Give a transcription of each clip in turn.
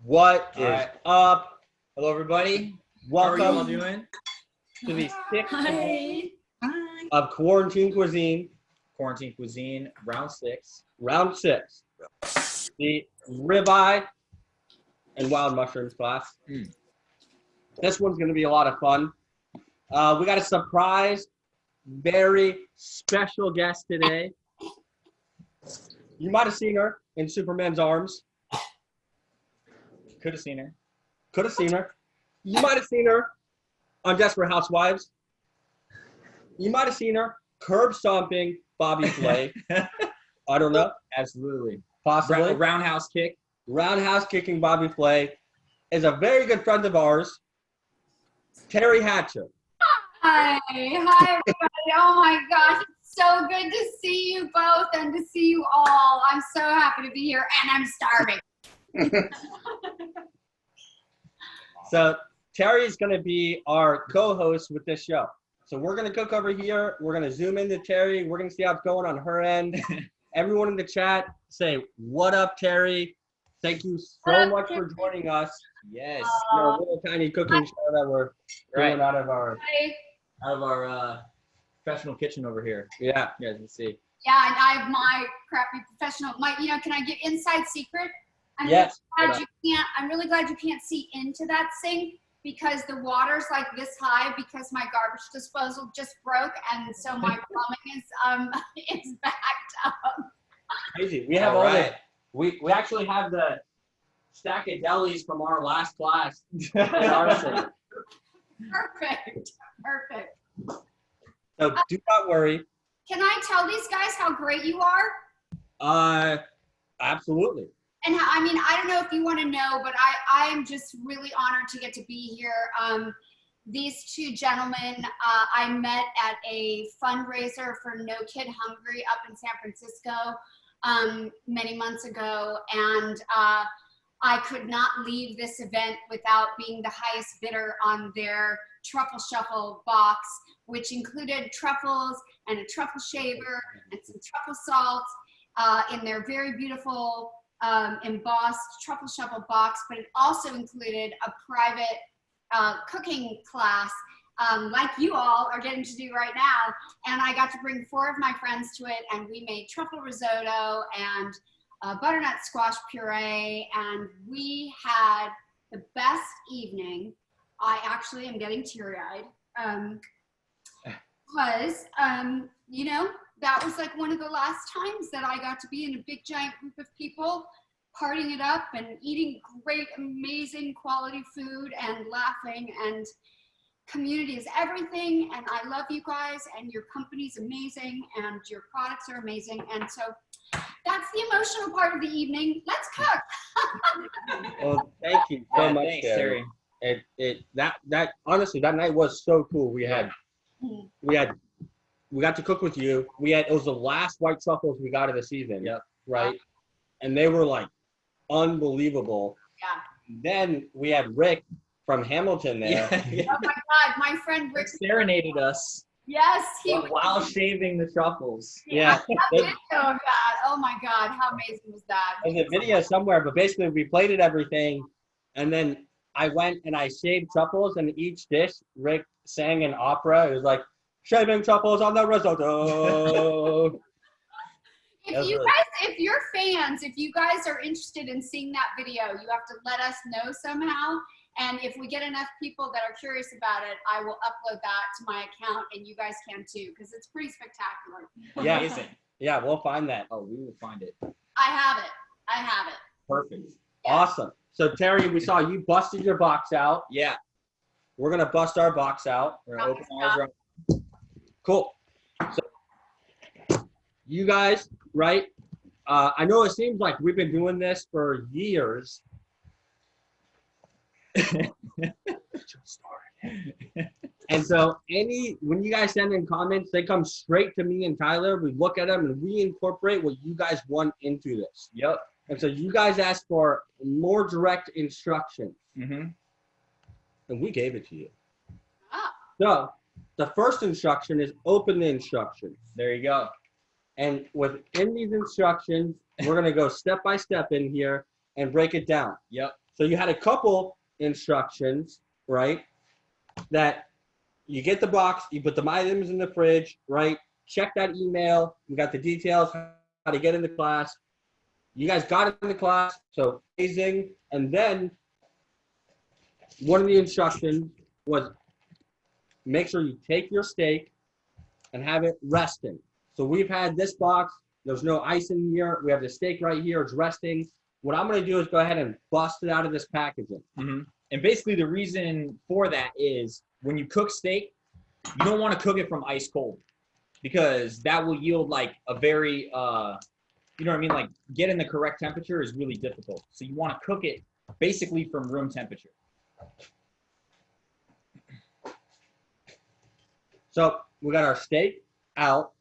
What is up? Hello, everybody. Welcome How are you all doing? to the sixth Hi. of Quarantine Cuisine, Quarantine Cuisine, round 6. round 6. The ribeye and wild mushrooms class. This one's going to be a lot of fun. We got a surprise, very special guest today. You might have seen her in Superman's arms. Could have seen her. Could have seen her. You might have seen her on Desperate Housewives. You might have seen her curb stomping Bobby Flay. I don't know. Absolutely. Possibly. Roundhouse kick. Roundhouse kicking Bobby Flay is a very good friend of ours, Teri Hatcher. Hi. Hi, everybody. Oh, my gosh. It's so good to see you both and to see you all. I'm so happy to be here, and I'm starving. So Terry is going to be our co-host with this show. So we're going to cook over here. We're going to zoom into Terry. We're going to see how it's going on her end. Everyone in the chat, say, what up, Terry? Thank you so much for joining us. Yes. In our little tiny cooking show that we're doing out of our professional kitchen over here. Yeah. You guys can see. Yeah, and I have my crappy professional. Can I get inside secret? Yes. I'm really glad you can't see into that sink because the water's like this high because my garbage disposal just broke, and so my plumbing is backed up. Crazy. We have all the, we actually have the stack of delis from our last class in our sink. Perfect. So do not worry. Can I tell these guys how great you are? Absolutely. And I don't know if you want to know, but I am just really honored to get to be here. These two gentlemen I met at a fundraiser for No Kid Hungry up in San Francisco many months ago. And I could not leave this event without being the highest bidder on their Truffle Shuffle box, which included truffles and a truffle shaver and some truffle salt in their very beautiful embossed Truffle Shuffle box, but it also included a private cooking class like you all are getting to do right now. And I got to bring 4 of my friends to it, and we made truffle risotto and butternut squash puree, and we had the best evening. I actually am getting teary-eyed because, that was like one of the last times that I got to be in a big giant group of people, partying it up and eating great, amazing quality food and laughing, and community is everything. And I love you guys, and your company's amazing, and your products are amazing. And so that's the emotional part of the evening. Let's cook. Well, thank you so much, thanks, Terry. That honestly, that night was so cool. We got to cook with you. It was the last white truffles we got of the season. Yep. Right. And they were like unbelievable. Yeah. Then we had Rick from Hamilton there. Yeah. Oh my God, my friend Rick Serenaded us. Yes, while shaving the truffles. Yeah. Video of that. Oh my God, how amazing was that? There's a video somewhere, but basically we plated everything, and then I went and I shaved truffles, and each dish Rick sang an opera. It was like shaving truffles on the risotto. If you're fans, if you guys are interested in seeing that video, you have to let us know somehow. And if we get enough people that are curious about it, I will upload that to my account, and you guys can too, because it's pretty spectacular. Yeah. Amazing. Yeah, we'll find that. Oh, we will find it. I have it. Perfect. Yeah. Awesome. So Terry, we saw you busted your box out. Yeah. We're gonna bust our box out. We're gonna open ours up. Cool. So you guys, right? I know it seems like we've been doing this for years. And so when you guys send in comments, they come straight to me and Tyler. We look at them and we incorporate what you guys want into this. Yep. And so you guys asked for more direct instructions. Mm-hmm. And we gave it to you. Ah. So the first instruction is open the instructions. There you go. And within these instructions, we're going to go step by step in here and break it down. Yep. So you had a couple instructions, right? That you get the box, you put the items in the fridge, right? Check that email. You got the details, how to get into class. You guys got into class, so amazing. And then one of the instructions was make sure you take your steak and have it resting. So we've had this box. There's no ice in here. We have the steak right here. It's resting. What I'm going to do is go ahead and bust it out of this packaging. And basically the reason for that is when you cook steak, you don't want to cook it from ice cold because that will yield like a very, you know what I mean? Like getting the correct temperature is really difficult. So you want to cook it basically from room temperature. So we got our steak out,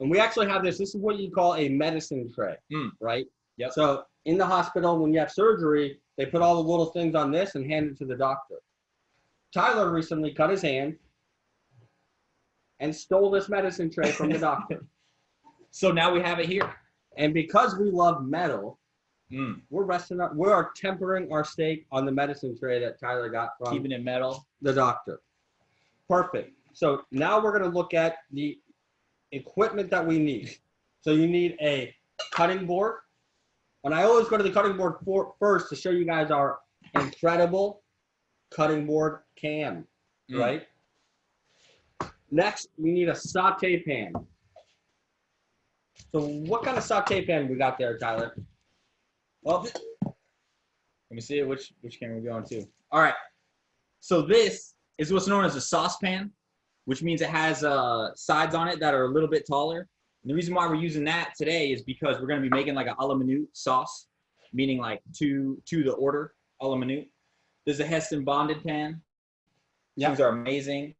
and we actually have this. This is what you call a medicine tray, right? Yep. So in the hospital, when you have surgery, they put all the little things on this and hand it to the doctor. Tyler recently cut his hand and stole this medicine tray from the doctor. So now we have it here. And because we love metal, we are tempering our steak on the medicine tray that Tyler got from Keeping it metal. the doctor. Perfect. So now we're going to look at the equipment that we need. So you need a cutting board. And I always go to the cutting board first to show you guys our incredible cutting board cam, right? Next, we need a saute pan. So what kind of saute pan we got there, Tyler? Well, let me see it. Which camera are we going to? All right. So this is what's known as a saucepan, which means it has sides on it that are a little bit taller. And the reason why we're using that today is because we're going to be making like a a la minute sauce, meaning like to the order, a la minute. There's a Heston bonded pan. These are amazing.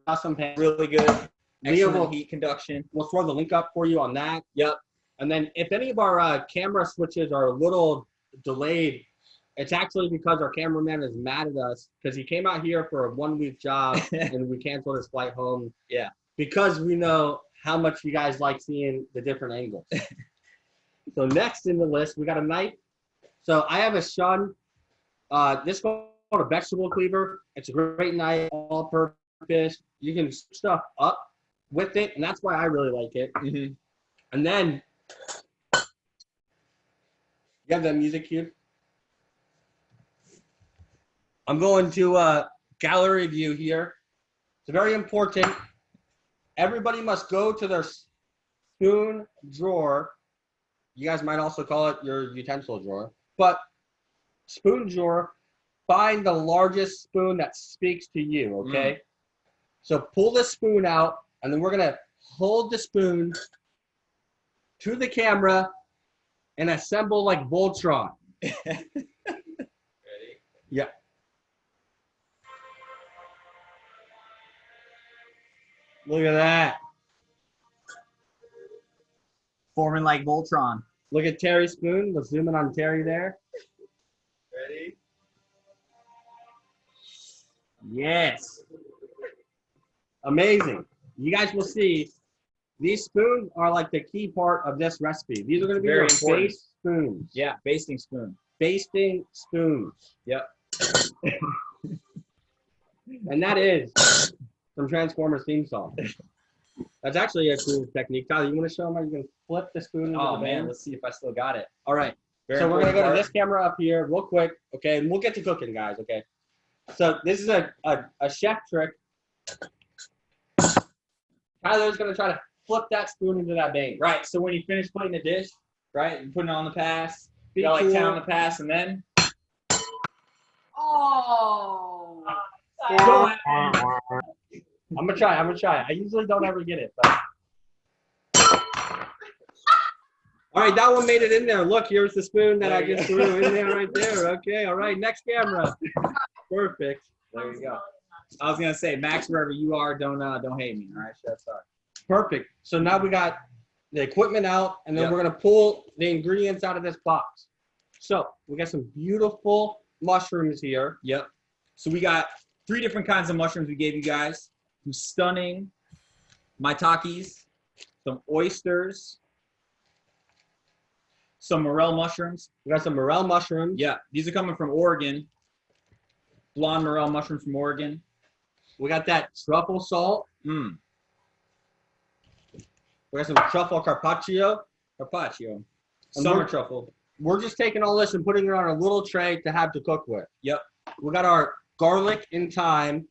Awesome pan. Really good. Excellent Will, heat conduction. We'll throw the link up for you on that. Yep. And then if any of our camera switches are a little delayed, it's actually because our cameraman is mad at us because he came out here for a 1-week job and we canceled his flight home. Yeah. Because we know how much you guys like seeing the different angles. So next in the list, we got a knife. So I have a Shun. This is called a vegetable cleaver. It's a great knife, all purpose. You can stuff up with it, and that's why I really like it. And then you have that music cue. I'm going to gallery view here. It's very important. Everybody must go to their spoon drawer. You guys might also call it your utensil drawer, but spoon drawer. Find the largest spoon that speaks to you, okay? So pull the spoon out, and then we're going to hold the spoon to the camera and assemble like Voltron. Ready? Yeah. Look at that. Forming like Voltron. Look at Teri's spoon. Let's zoom in on Teri there. Ready? Yes. Amazing. You guys will see these spoons are like the key part of this recipe. These are going to be Very your important. base spoons. Yeah, basting spoon. Basting spoons. Yep. And that is from Transformers theme song. That's actually a cool technique. Tyler, you want to show them how you can flip the spoon into Oh the man, pan? let's see if I still got it. All right. Very So we're going to go to important this camera up here real quick, okay? And we'll get to cooking, guys, okay? So this is a chef trick. Tyler's going to try to flip that spoon into that bang. Right, so when you finish putting the dish, right, you put it on the pass, Be you got like cool. 10 on the pass, and then Oh. go at I'm gonna try. I usually don't ever get it, but. All right, that one made it in there. Look, here's the spoon that I just threw in there right there. Okay, all right, next camera. Perfect. There you go. I was gonna say, Max, wherever you are, don't hate me. All right, chef. Sorry. Perfect. So now we got the equipment out, and then Yep. we're gonna pull the ingredients out of this box. So we got some beautiful mushrooms here. Yep. So we got 3 different kinds of mushrooms we gave you guys. Some stunning maitakes, some oysters, some morel mushrooms. We got some morel mushrooms. Yeah, these are coming from Oregon. Blonde morel mushrooms from Oregon. We got that truffle salt. Mmm. We got some truffle carpaccio. Carpaccio. And Summer truffle. We're just taking all this and putting it on a little tray to have to cook with. Yep. We got our garlic and thyme.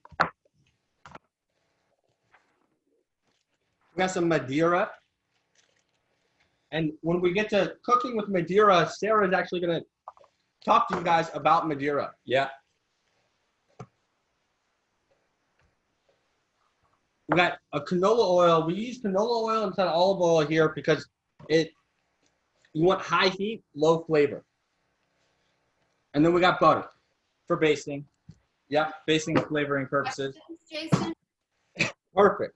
We got some Madeira. And when we get to cooking with Madeira, Sarah is actually going to talk to you guys about Madeira. Yeah. We got a canola oil. We use canola oil instead of olive oil here because you want high heat, low flavor. And then we got butter. For basting. Yeah. Basting and flavoring purposes. Questions, Jason? Perfect.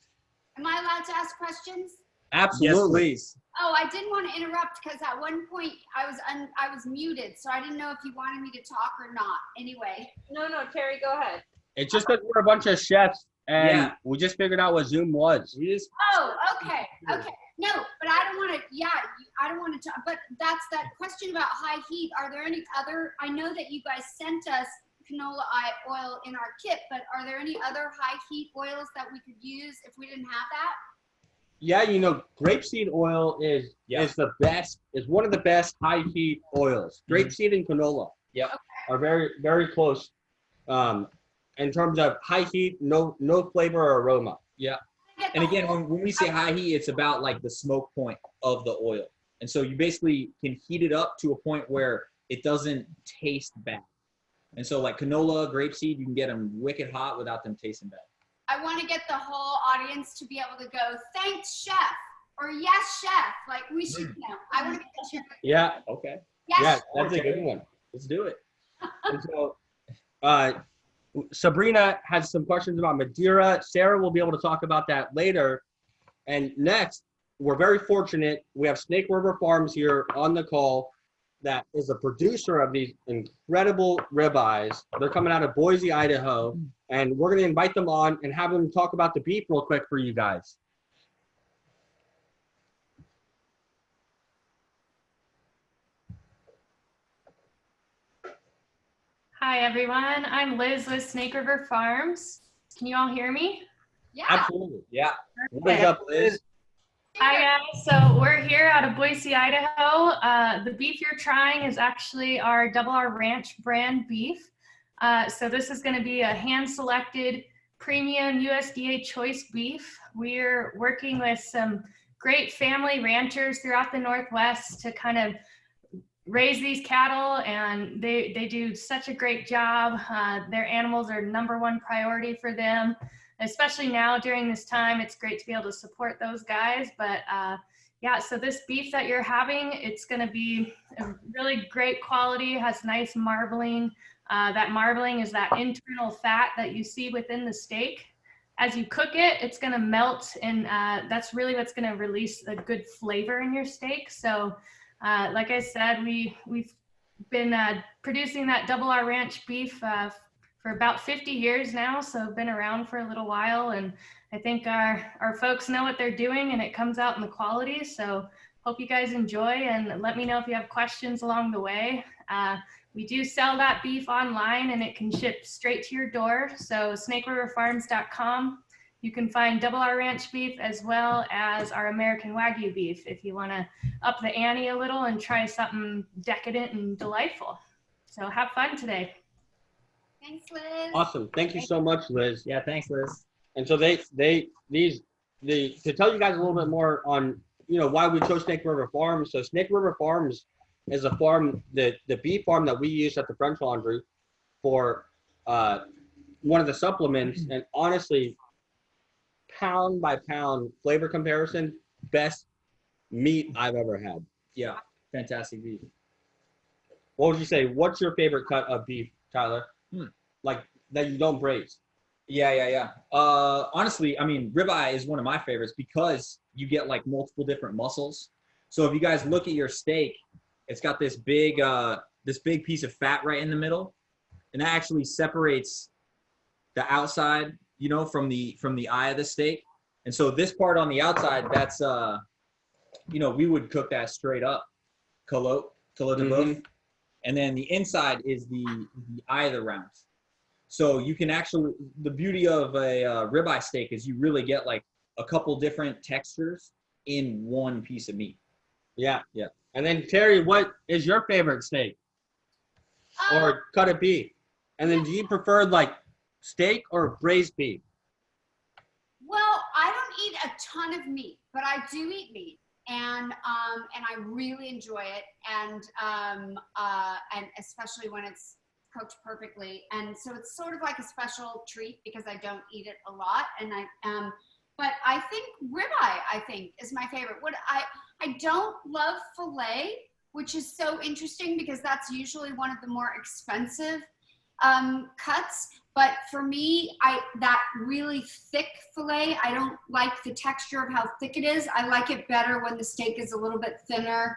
Am I allowed to ask questions? Absolutely. Yes, please. Oh, I didn't want to interrupt because at one point I was muted, so I didn't know if you wanted me to talk or not. Anyway. No, Teri, go ahead. It's just that we're a bunch of chefs and we just figured out what Zoom was. We just Oh, okay. No, but I don't want to. Yeah, I don't want to talk. But that's that question about high heat. Are there any other? I know that you guys sent us canola oil in our kit, but are there any other high heat oils that we could use if we didn't have that? Yeah, grapeseed oil is the best. Is one of the best high heat oils. Grapeseed and canola. Yep. Okay. Are very, very close. In terms of high heat, no flavor or aroma. Yeah. And again, when we say high heat, it's about like the smoke point of the oil. And so you basically can heat it up to a point where it doesn't taste bad. And so like canola, grapeseed, you can get them wicked hot without them tasting bad. I want to get the whole audience to be able to go, thanks, chef, or yes, chef. Like we should know. I want to get the chef. Yeah. Okay. Yes. Yeah, that's a good one. Let's do it. And so, Sabrina has some questions about Madeira. Sarah will be able to talk about that later. And next, we're very fortunate. We have Snake River Farms here on the call that is a producer of these incredible ribeyes. They're coming out of Boise, Idaho. And we're going to invite them on and have them talk about the beef real quick for you guys. Hi, everyone. I'm Liz with Snake River Farms. Can you all hear me? Yeah. Absolutely. Yeah. What is up, Liz? Hi, guys. So we're here out of Boise, Idaho. The beef you're trying is actually our Double R Ranch brand beef. So this is going to be a hand-selected premium USDA choice beef. We're working with some great family ranchers throughout the Northwest to kind of raise these cattle, and they do such a great job. Their animals are #1 priority for them, especially now during this time. It's great to be able to support those guys. But yeah, so this beef that you're having, it's going to be a really great quality, has nice marbling. That marbling is that internal fat that you see within the steak. As you cook it, it's going to melt, and that's really what's going to release a good flavor in your steak. So like I said, we've been producing that Double R Ranch beef for about 50 years now, so been around for a little while, and I think our folks know what they're doing, and it comes out in the quality. So hope you guys enjoy, and let me know if you have questions along the way. We do sell that beef online, and it can ship straight to your door. So snakeriverfarms.com. You can find Double R Ranch beef as well as our American Wagyu beef if you want to up the ante a little and try something decadent and delightful. So have fun today. Thanks, Liz. Awesome. Thank you so much, Liz. Yeah, thanks, Liz. And so to tell you guys a little bit more on, why we chose Snake River Farms. So Snake River Farms is a farm, the beef farm that we use at the French Laundry for one of the supplements. And honestly, pound by pound flavor comparison, best meat I've ever had. Yeah, fantastic beef. What would you say? What's your favorite cut of beef, Tyler? Like that you don't braise? Yeah. Honestly, I mean, ribeye is one of my favorites because you get like multiple different muscles. So if you guys look at your steak, it's got this big piece of fat right in the middle, and that actually separates the outside, from the eye of the steak. And so this part on the outside, that's we would cook that straight up calotte de boeuf, and then the inside is the eye of the rounds. So you can actually, the beauty of a ribeye steak is you really get like a couple different textures in one piece of meat. Yeah. Yeah. And then Teri, what is your favorite steak or cut of beef? And then do you prefer like steak or braised beef? Well, I don't eat a ton of meat, but I do eat meat, and I really enjoy it, and especially when it's cooked perfectly. And so it's sort of like a special treat because I don't eat it a lot, and but I think ribeye, is my favorite. I don't love filet, which is so interesting because that's usually one of the more expensive cuts. But for me, that really thick filet, I don't like the texture of how thick it is. I like it better when the steak is a little bit thinner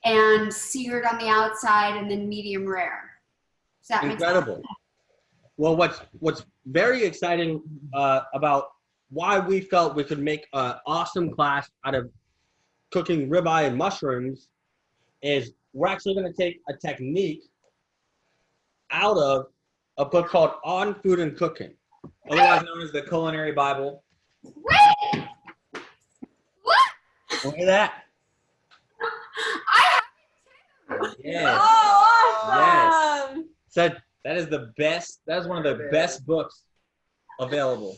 and seared on the outside and then medium rare. Does that make sense? Incredible. Well, what's very exciting about why we felt we could make an awesome class out of cooking ribeye and mushrooms is we're actually going to take a technique out of a book called On Food and Cooking. Otherwise known as the Culinary Bible. Wait! What? Look at that. I have it too. Yes. Oh, awesome. So That is the best. That is one of the best books available.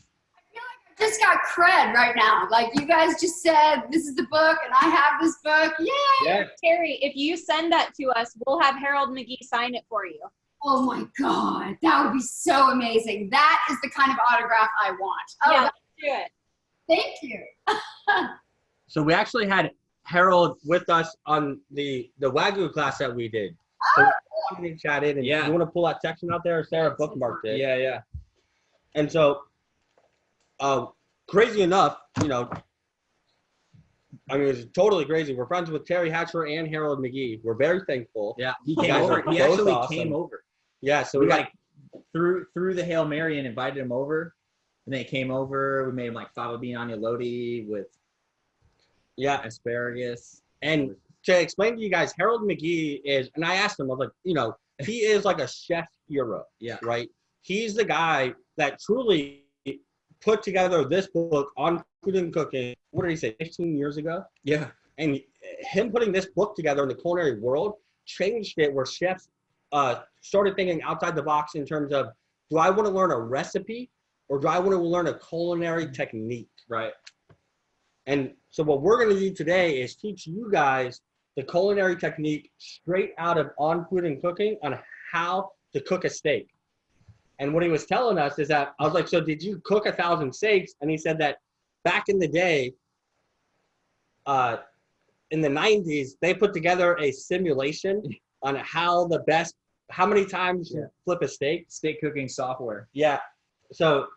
I just got cred right now. Like you guys just said, this is the book, and I have this book. Yay! yeah, Teri, if you send that to us, we'll have Harold McGee sign it for you. Oh my God, that would be so amazing. That is the kind of autograph I want. Oh, Yeah, let's do it. thank you. so we actually had Harold with us on the Wagyu class that we did. So we chatted, and Yeah. you want to pull that section out there? Sarah bookmarked it. Yeah. And so, crazy enough, you know, I mean, it's totally crazy. We're friends with Teri Hatcher and Harold McGee. We're very thankful. Yeah. He You came guys over. are He both actually awesome. came over. Yeah, so We we got like threw the Hail Mary and invited him over. And then he came over. We made him like fava bean agnolotti with asparagus. and to explain to you guys, Harold McGee is, and I asked him, I was like, you know, he is like a chef hero. Yeah. Right? He's the guy that truly put together this book on food and cooking, what did he say, 15 years ago? Yeah. And him putting this book together in the culinary world changed it where chefs started thinking outside the box in terms of, do I want to learn a recipe or do I want to learn a culinary technique? Right. And so what we're going to do today is teach you guys the culinary technique straight out of On Food and Cooking on how to cook a steak. And what he was telling us is that, I was like, so did you cook 1,000 steaks? And he said that back in the day, in the 90s, they put together a simulation on how many times you flip a steak. Steak cooking software. Yeah. So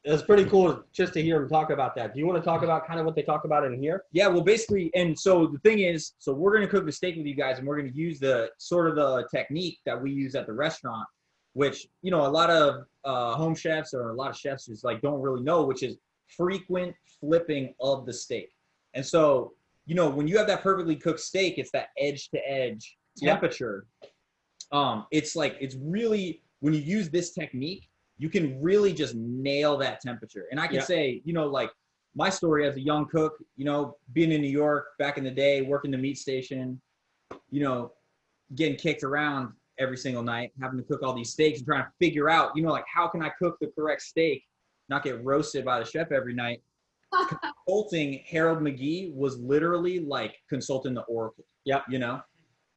it was pretty cool just to hear him talk about that. Do you want to talk about kind of what they talk about in here? Yeah, well, basically, and so the thing is, so we're going to cook the steak with you guys, and we're going to use the sort of the technique that we use at the restaurant, which, you know, a lot of home chefs or a lot of chefs just like don't really know, which is frequent flipping of the steak. And so, you know, when you have that perfectly cooked steak, it's that edge to edge temperature. It's like, it's really, when you use this technique, you can really just nail that temperature. And I can say, you know, like my story as a young cook, you know, being in New York back in the day, working the meat station, you know, getting kicked around every single night, having to cook all these steaks and trying to figure out, you know, like how can I cook the correct steak, not get roasted by the chef every night. Consulting Harold McGee was literally like consulting the Oracle. Yep. You know,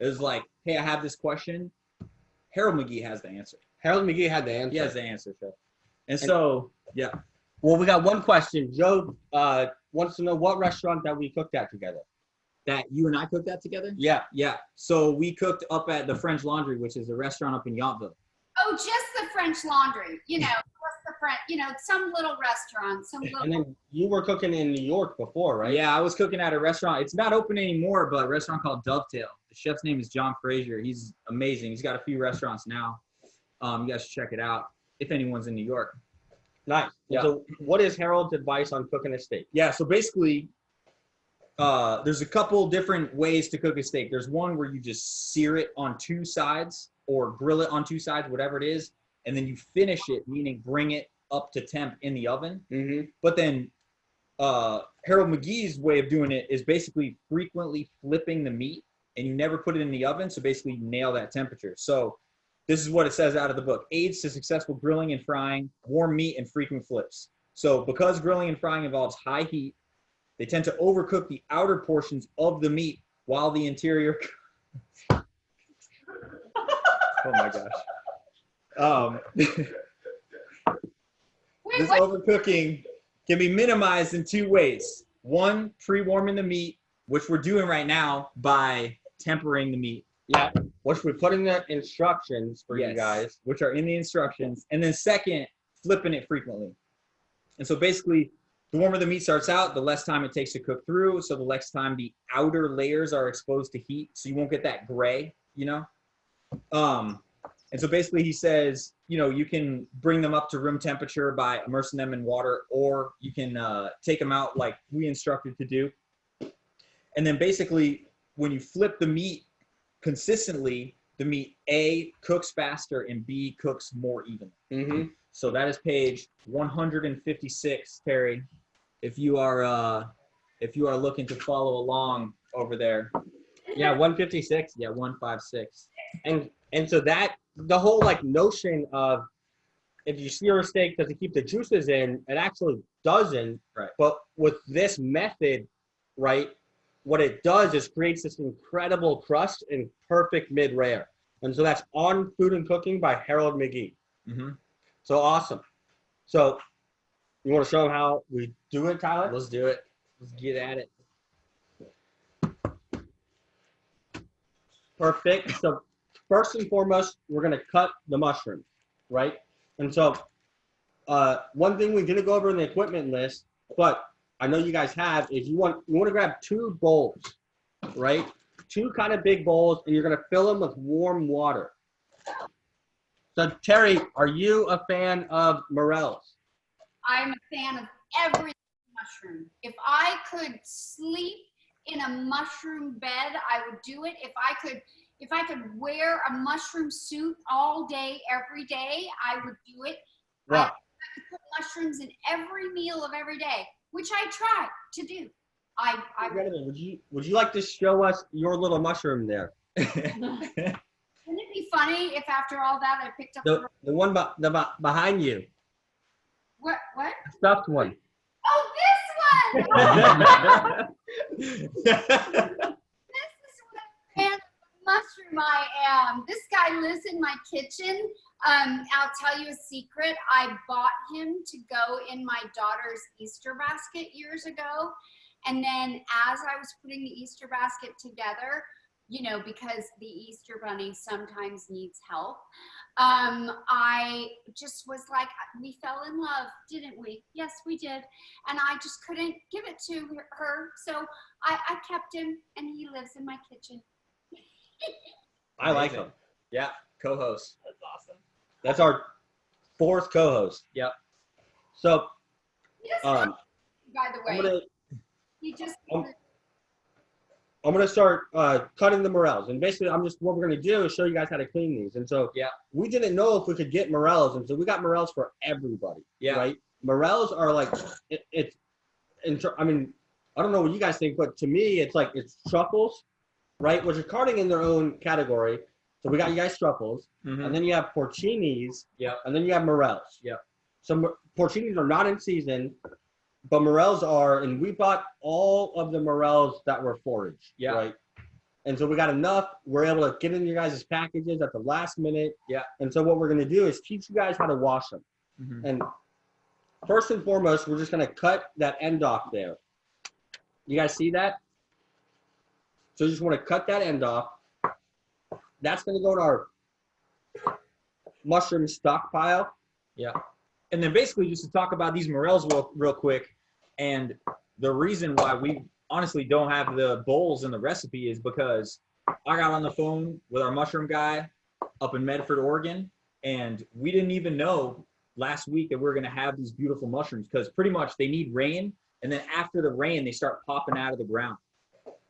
it was like, hey, I have this question. Harold McGee has the answer. Harold McGee had the answer. He has the answer, chef. And so, yeah. Well, we got one question. Joe wants to know what restaurant that we cooked at together. That you and I cooked that together? Yeah. Yeah. So we cooked up at the French Laundry, which is a restaurant up in Yountville. Oh, just the French Laundry, you know, just the French, you know, some little restaurant, some little. And then you were cooking in New York before, right? Yeah, I was cooking at a restaurant. It's not open anymore, but a restaurant called Dovetail. The chef's name is John Frazier. He's amazing. He's got a few restaurants now. You guys should check it out if anyone's in New York. Nice. Yeah. So what is Harold's advice on cooking a steak? Yeah, so basically, there's a couple different ways to cook a steak. There's one where you just sear it on two sides or grill it on two sides, whatever it is, and then you finish it, meaning bring it up to temp in the oven. But then Harold McGee's way of doing it is basically frequently flipping the meat, and you never put it in the oven, so basically you nail that temperature. So this is what it says out of the book. Aids to successful grilling and frying, warm meat, and frequent flips. So because grilling and frying involves high heat, they tend to overcook the outer portions of the meat while the interior. Oh my gosh. This overcooking can be minimized in two ways. One, pre-warming the meat, which we're doing right now by tempering the meat. Yeah, which we put in the instructions for you guys. Which are in the instructions. And then second, flipping it frequently. And so basically, the warmer the meat starts out, the less time it takes to cook through. So the less time the outer layers are exposed to heat. So you won't get that gray, you know? And so basically he says, you know, you can bring them up to room temperature by immersing them in water, or you can take them out like we instructed to do. And then basically when you flip the meat consistently, the meat A, cooks faster, and B, cooks more evenly. So that is page 156, Terry. If you are looking to follow along over there. Yeah, 156. Yeah, 156. And so that the whole like notion of if you sear a steak, does it keep the juices in? It actually doesn't. Right. But with this method, right, what it does is creates this incredible crust and perfect mid-rare. And so that's On Food and Cooking by Harold McGee. So awesome. So you want to show them how we do it, Tyler? Let's do it. Let's get at it. Perfect. So first and foremost, we're going to cut the mushrooms, right? And so one thing we didn't go over in the equipment list, but I know you guys have, is you want to grab 2 bowls, right? 2 kind of big bowls, and you're going to fill them with warm water. So Terry, are you a fan of morels? I'm a fan of every mushroom. If I could sleep in a mushroom bed, I would do it. If I could wear a mushroom suit all day, every day, I would do it. Right. I could put mushrooms in every meal of every day, which I try to do. Would you like to show us your little mushroom there? Wouldn't it be funny if after all that I picked up the one behind you? What? Stuffed one. Oh, this one! This is what kind of mushroom I am. This guy lives in my kitchen. I'll tell you a secret. I bought him to go in my daughter's Easter basket years ago. And then as I was putting the Easter basket together, you know, because the Easter bunny sometimes needs help, I just was like, we fell in love, didn't we? Yes, we did. And I just couldn't give it to her. So I kept him, and he lives in my kitchen. I like him. Yeah, co-host. That's awesome. That's our 4th co-host. Yep. So, By the way, I'm gonna start cutting the morels, and basically, what we're gonna do is show you guys how to clean these. And so, we didn't know if we could get morels, and so we got morels for everybody. Yeah. Right. Morels are like I mean, I don't know what you guys think, but to me, it's truffles, right? Which are carving in their own category. So we got you guys truffles, and then you have porcinis, and then you have morels. So porcinis are not in season, but morels are, and we bought all of the morels that were foraged, right? And so we got enough. We're able to get in your guys' packages at the last minute. And so what we're going to do is teach you guys how to wash them. And first and foremost, we're just going to cut that end off there. You guys see that? So you just want to cut that end off. That's going to go to our mushroom stockpile. And then basically just to talk about these morels real quick, and the reason why we honestly don't have the bowls in the recipe is because I got on the phone with our mushroom guy up in Medford, Oregon, and we didn't even know last week that we were going to have these beautiful mushrooms, because pretty much they need rain, and then after the rain they start popping out of the ground.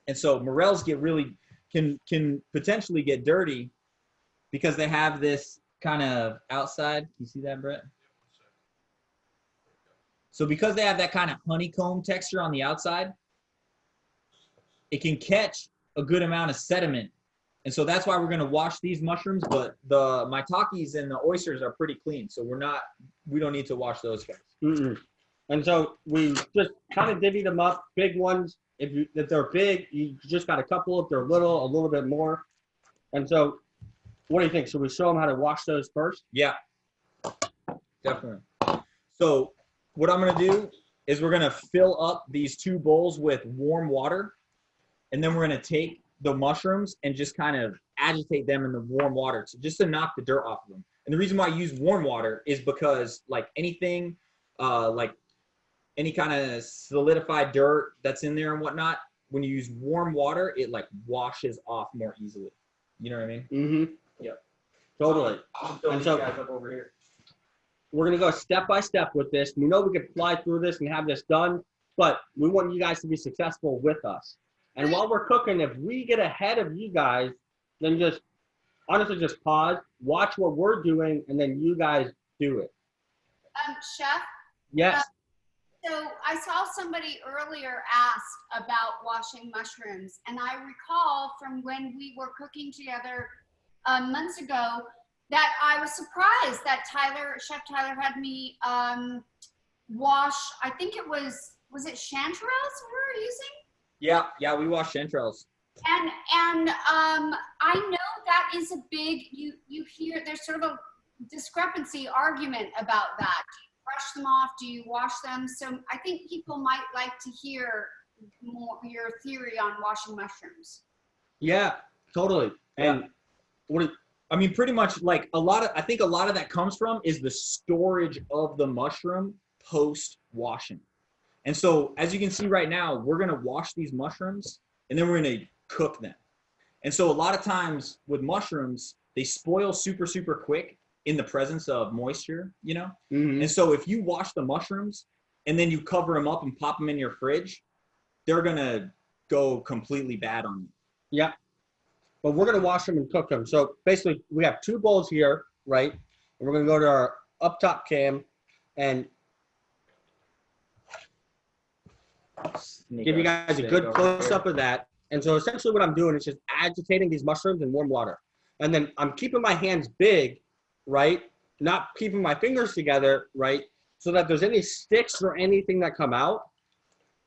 And so morels can potentially get dirty because they have this kind of outside. You see that, Brett? So because they have that kind of honeycomb texture on the outside, it can catch a good amount of sediment. And so that's why we're going to wash these mushrooms, but the maitakes and the oysters are pretty clean. So we don't need to wash those guys. Mm-mm. And so we just kind of divvy them up. Big ones, if they're big, you just got a couple. If they're little, a little bit more. And so what do you think? Should we show them how to wash those first? Yeah, definitely. So what I'm going to do is we're going to fill up these 2 bowls with warm water. And then we're going to take the mushrooms and just kind of agitate them in the warm water just to knock the dirt off of them. And the reason why I use warm water is because like anything, like any kind of solidified dirt that's in there and whatnot, when you use warm water, it like washes off more easily. You know what I mean? Mm-hmm. Yep. Totally. And so guys up over here. We're going to go step by step with this. We know we can fly through this and have this done, but we want you guys to be successful with us. And while we're cooking, if we get ahead of you guys, then just honestly just pause, watch what we're doing, and then you guys do it. Chef? Yes. So I saw somebody earlier ask about washing mushrooms, and I recall from when we were cooking together months ago that I was surprised that Chef Tyler had me wash, I think it was it chanterelles we were using? Yeah, we wash chanterelles. And I know that is a big, you hear, there's sort of a discrepancy argument about that. Do you brush them off? Do you wash them? So I think people might like to hear more your theory on washing mushrooms. Yeah, totally. And I mean, pretty much like I think a lot of that comes from is the storage of the mushroom post washing. And so as you can see right now, we're going to wash these mushrooms and then we're going to cook them. And so a lot of times with mushrooms, they spoil super, super quick in the presence of moisture, you know? Mm-hmm. And so if you wash the mushrooms and then you cover them up and pop them in your fridge, they're going to go completely bad on you. Yeah. But we're going to wash them and cook them. So basically we have 2 bowls here, right? And we're going to go to our up top cam and give you guys a good close-up of that. And so essentially what I'm doing is just agitating these mushrooms in warm water. And then I'm keeping my hands big, right? Not keeping my fingers together, right? So that there's any sticks or anything that come out,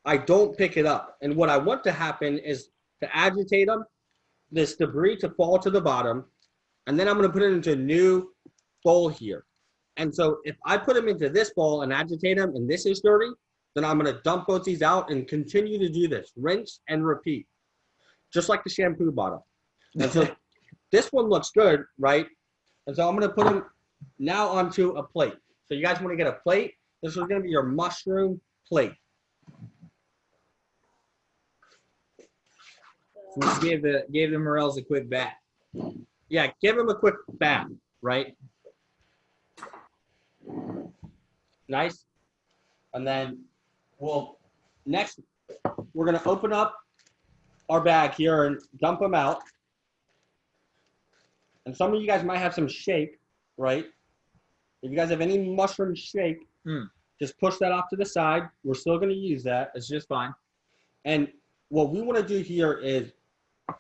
I don't pick it up. And what I want to happen is to agitate them, this debris to fall to the bottom, and then I'm going to put it into a new bowl here. And so if I put them into this bowl and agitate them and this is dirty, then I'm going to dump both these out and continue to do this. Rinse and repeat. Just like the shampoo bottle. And so this one looks good, right? And so I'm going to put them now onto a plate. So you guys want to get a plate? This is going to be your mushroom plate. So we gave the morels a quick bath. Yeah, give them a quick bath, right? Nice. And then next, we're going to open up our bag here and dump them out. And some of you guys might have some shake, right? If you guys have any mushroom shake, just push that off to the side. We're still going to use that. It's just fine. And what we want to do here is,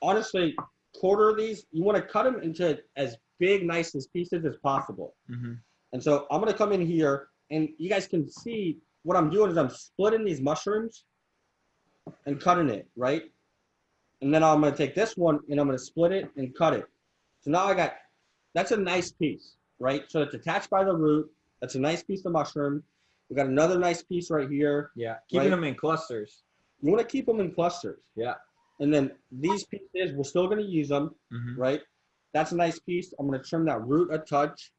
honestly, quarter these. You want to cut them into as big, nice as pieces as possible. Mm-hmm. And so I'm going to come in here, and you guys can see what I'm doing is I'm splitting these mushrooms and cutting it, right? And then I'm going to take this one, and I'm going to split it and cut it. So now that's a nice piece, right? So it's attached by the root. That's a nice piece of mushroom. We got another nice piece right here. Yeah, keeping them in clusters. You want to keep them in clusters. Yeah. And then these pieces, we're still going to use them, right? That's a nice piece. I'm going to trim that root a touch.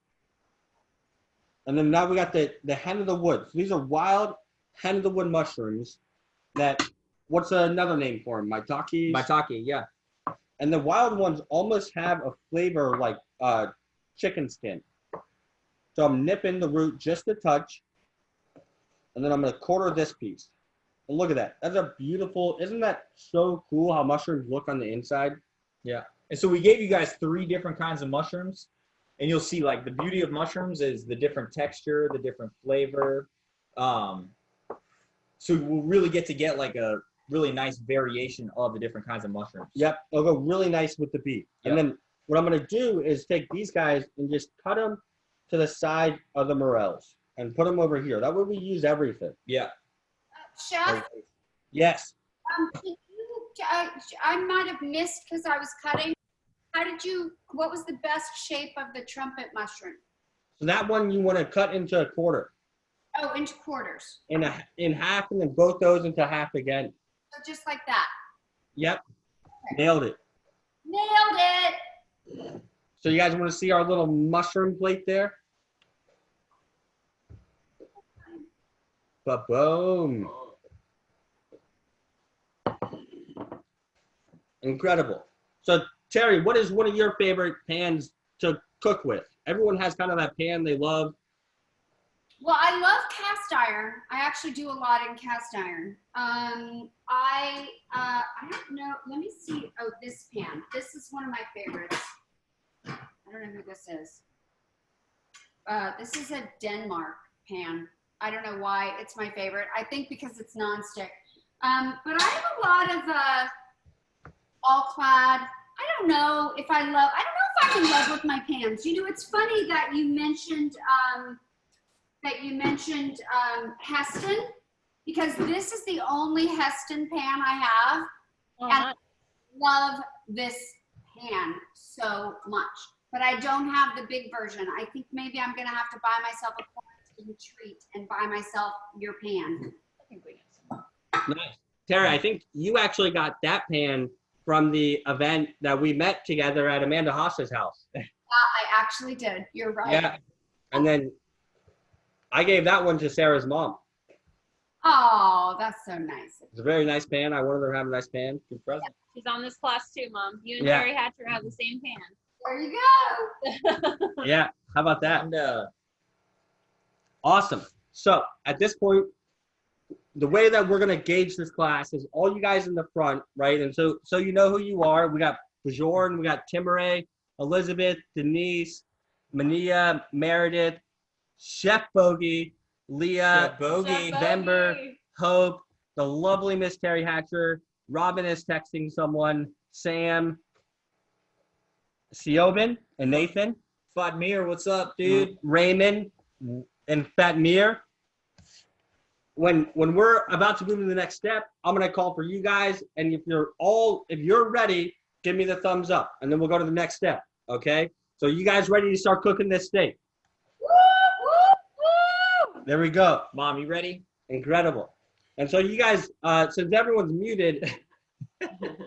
And then now we got the hen of the wood. So these are wild hen of the wood mushrooms that, what's another name for them? Maitake? Maitake, yeah. And the wild ones almost have a flavor like chicken skin. So I'm nipping the root just a touch. And then I'm going to quarter this piece. And look at that. That's a beautiful. Isn't that so cool how mushrooms look on the inside? Yeah. And so we gave you guys 3 different kinds of mushrooms. And you'll see, like, the beauty of mushrooms is the different texture, the different flavor. So we'll really get like a really nice variation of the different kinds of mushrooms. Yep. It'll go really nice with the beef. Yep. And then what I'm going to do is take these guys and just cut them to the side of the morels and put them over here. That way we use everything. Yeah. Chef, Yes. can you, I might have missed because I was cutting. What was the best shape of the trumpet mushroom? So that one you want to cut into a quarter. Oh, into quarters. In half, and then both those into half again. So just like that. Yep. Nailed it. Nailed it. So you guys want to see our little mushroom plate there? Ba-boom. Incredible. So Teri, what is one of your favorite pans to cook with? Everyone has kind of that pan they love. Well, I love cast iron. I actually do a lot in cast iron. I don't know. Let me see. Oh, this pan. This is one of my favorites. I don't know who this is. This is a Denmark pan. I don't know why it's my favorite. I think because it's nonstick. But I have a lot of all clad. I don't know if I'm in love with my pans. You know, it's funny that you mentioned Heston, because this is the only Heston pan I have. And I love this pan so much, but I don't have the big version. I think maybe I'm gonna have to buy myself a quarantine treat and buy myself your pan. I think we get some. Nice. Teri, I think you actually got that pan from the event that we met together at Amanda Haas's house. I actually did. You're right. Yeah. And then I gave that one to Sarah's mom. Oh, that's so nice. It's a very nice pan. I wanted her to have a nice pan. Good present. She's on this class too, Mom. You and Yeah. Teri Hatcher have the same pan. There you go. Yeah. How about that? And Awesome. So at this point, the way that we're going to gauge this class is all you guys in the front, right? And so you know who you are. We got Bjorn, we got Timere, Elizabeth, Denise, Mania, Meredith, Chef Bogey, Leah, Bogey. November, Hope, the lovely Miss Teri Hatcher. Robin is texting someone, Sam, Siobhan, and Nathan. Fatmir, what's up, dude? Raymond and Fatmir. When we're about to move to the next step, I'm gonna call for you guys, and if you're ready, give me the thumbs up, and then we'll go to the next step. Okay? So you guys ready to start cooking this steak? Woo, woo, woo. There we go. Mom, you ready? Incredible. And so you guys, since everyone's muted,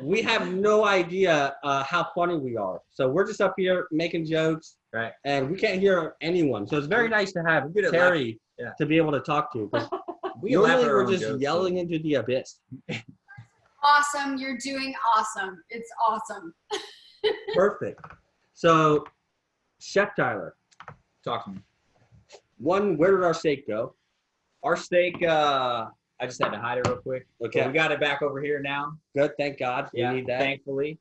we have no idea how funny we are. So we're just up here making jokes, Right. and we can't hear anyone. So it's very nice to have good at Teri Yeah. to be able to talk to. 'Cause We laugh normally at our we're own just jokes, yelling into the abyss. Awesome. You're doing awesome. It's awesome. Perfect. So, Chef Tyler, so talk to me. where did our steak go? Our steak, I just had to hide it real quick. Okay. But we got it back over here now. Good, thank God. Yeah, We need that. thankfully.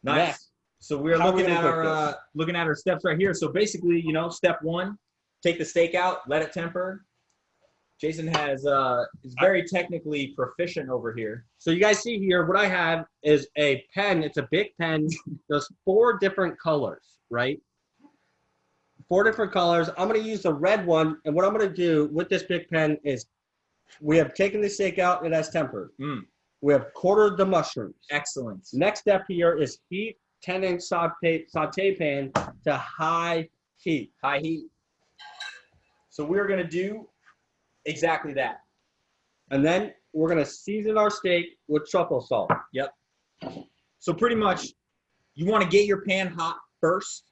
Nice. Next. So we're How are we looking gonna at cook looking at our steps right here. So basically, step 1, take the steak out, let it temper. Jason is very technically proficient over here. So you guys see here, what I have is a pen. It's a big pen. There's 4 different colors, right? 4 different colors. I'm going to use the red one. And what I'm going to do with this big pen is we have taken the steak out. It has tempered. We have quartered the mushrooms. Excellent. Next step here is heat 10-inch saute pan to high heat. High heat. So we're going to do exactly that. And then we're going to season our steak with truffle salt. Yep. So pretty much you want to get your pan hot first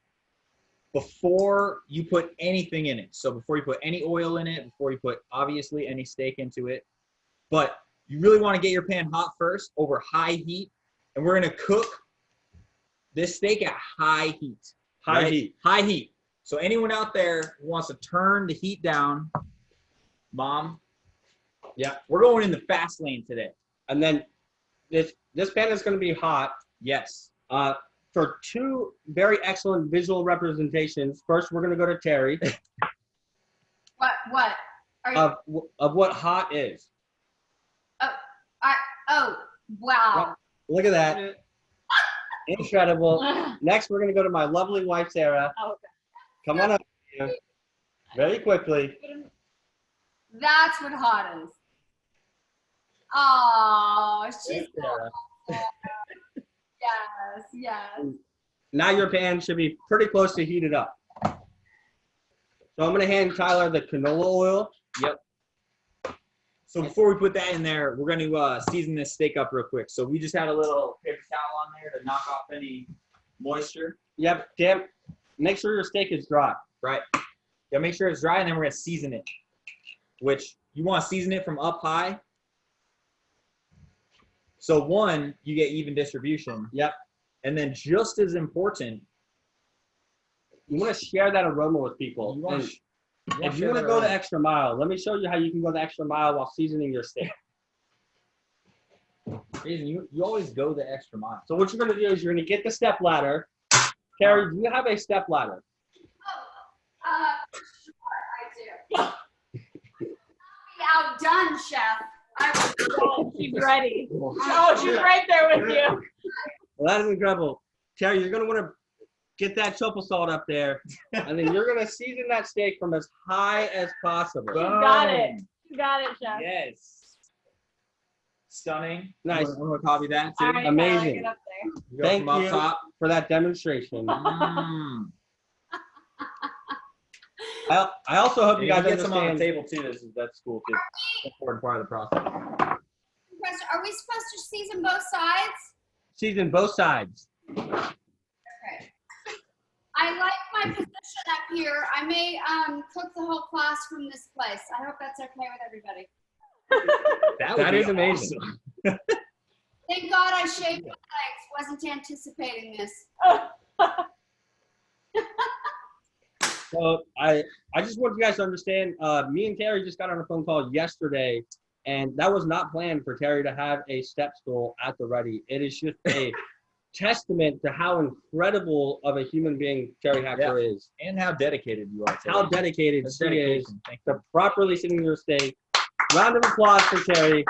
before you put anything in it. So before you put any oil in it, before you put obviously any steak into it. But you really want to get your pan hot first over high heat. And we're going to cook this steak at high heat. High heat. High heat. So anyone out there who wants to turn the heat down, Mom, Yeah, we're going in the fast lane today. And then this pan is going to be hot. Yes. For two very excellent visual representations. First, we're going to go to Teri. What? Are you, of what hot is. wow. Look at that. Incredible. Next, we're going to go to my lovely wife, Sarah. Oh, okay. Come on up here. Very quickly. That's what hot is. Oh, she's Sarah. yes. Now your pan should be pretty close to heated up. So I'm going to hand Tyler the canola oil. Yep. So before we put that in there, we're going to season this steak up real quick. So we just had a little paper towel on there to knock off any moisture. Yep. Make sure your steak is dry. Right. Yeah, make sure it's dry, and then we're going to season it. Which you want to season it from up high. So one, you get even distribution. Yep. And then just as important, you want to share that aroma with people. If you want to go the extra mile, let me show you how you can go the extra mile while seasoning your steak. You always go the extra mile. So what you're going to do is you're going to get the step ladder. Teri, do you have a step ladder? Sure, I do. Outdone, chef. She's ready. Oh, she's right there with you. Well, that is incredible. Teri, you're going to want to get that truffle salt up there, and then you're going to season that steak from as high as possible. You got it. You got it, chef. Yes. Stunning. Nice. I'm going to copy that too. All right, Amazing. Tyler, get up there. You go Thank from up you top. for that demonstration. Mm. I also hope you You guys get some on the understand. table too. That's cool too. Important part of the process. Are we supposed to season both sides? Season both sides. Okay. I like my position up here. I may cook the whole class from this place. I hope that's okay with everybody. That is amazing. Awesome. Thank God I shaved my legs. Wasn't anticipating this. So I just want you guys to understand, me and Teri just got on a phone call yesterday, and that was not planned for Teri to have a step stool at the ready. It is just a testament to how incredible of a human being Teri Hatcher is. And how dedicated you are. How dedicated That's she is dedication. Thank you. to properly seasoning your steak. Round of applause for Teri.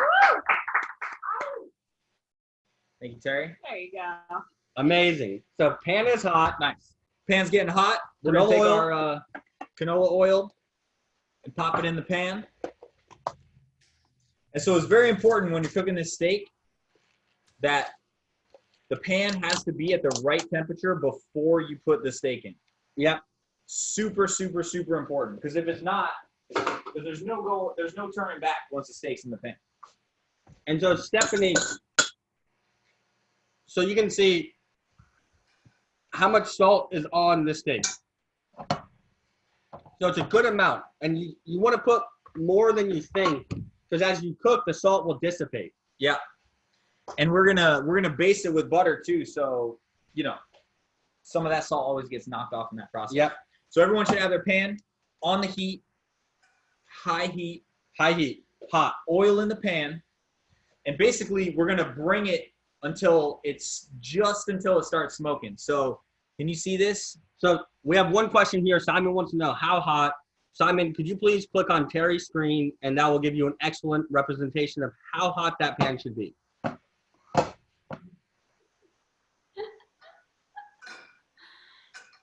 Thank you, Teri. There you go. Amazing. So pan is hot. Nice. Pan's getting hot. We're going Canola to take oil. our canola oil and pop it in the pan. And so it's very important when you're cooking this steak that the pan has to be at the right temperature before you put the steak in. Yep. Super, super, super important. Because if it's not, there's no turning back once the steak's in the pan. And so Stephanie, so you can see how much salt is on this steak. So it's a good amount. And you want to put more than you think, because as you cook, the salt will dissipate. Yeah. And we're gonna baste it with butter too, so you know some of that salt always gets knocked off in that process. Yep. So everyone should have their pan on the heat, high heat, hot, oil in the pan, and basically we're gonna bring it until it starts smoking. So can you see this? So we have one question here. Simon wants to know how hot. Simon, could you please click on Teri's screen, and that will give you an excellent representation of how hot that pan should be.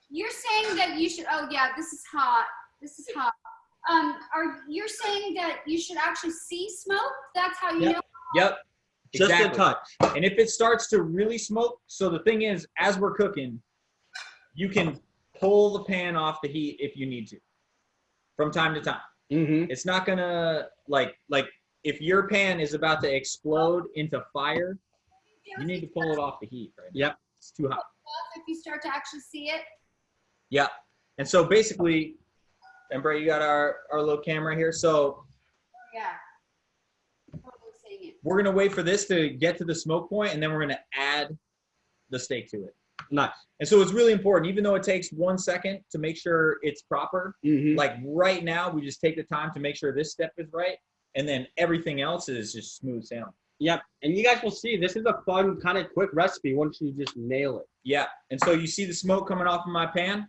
You're saying that you should, oh yeah, this is hot. This is hot. You're saying that you should actually see smoke? That's how you know? Yep. Just Exactly. a touch. And if it starts to really smoke, so the thing is, as we're cooking, you can pull the pan off the heat if you need to, from time to time. Mm-hmm. It's not gonna like if your pan is about to explode into fire, you need to pull it off the heat. Right? Yep. It's too hot. If you start to actually see it? Yeah. And so basically, and Bray, you got our little camera here. So Yeah. Totally seeing it. we're gonna wait for this to get to the smoke point, and then we're gonna add the steak to it. Nice. And so it's really important, even though it takes 1 second to make sure it's proper. Mm-hmm. Like right now, we just take the time to make sure this step is right. and then everything else is just smooth sailing. Yep. And you guys will see this is a fun, kind of quick recipe once you just nail it. Yeah. And so you see the smoke coming off of my pan.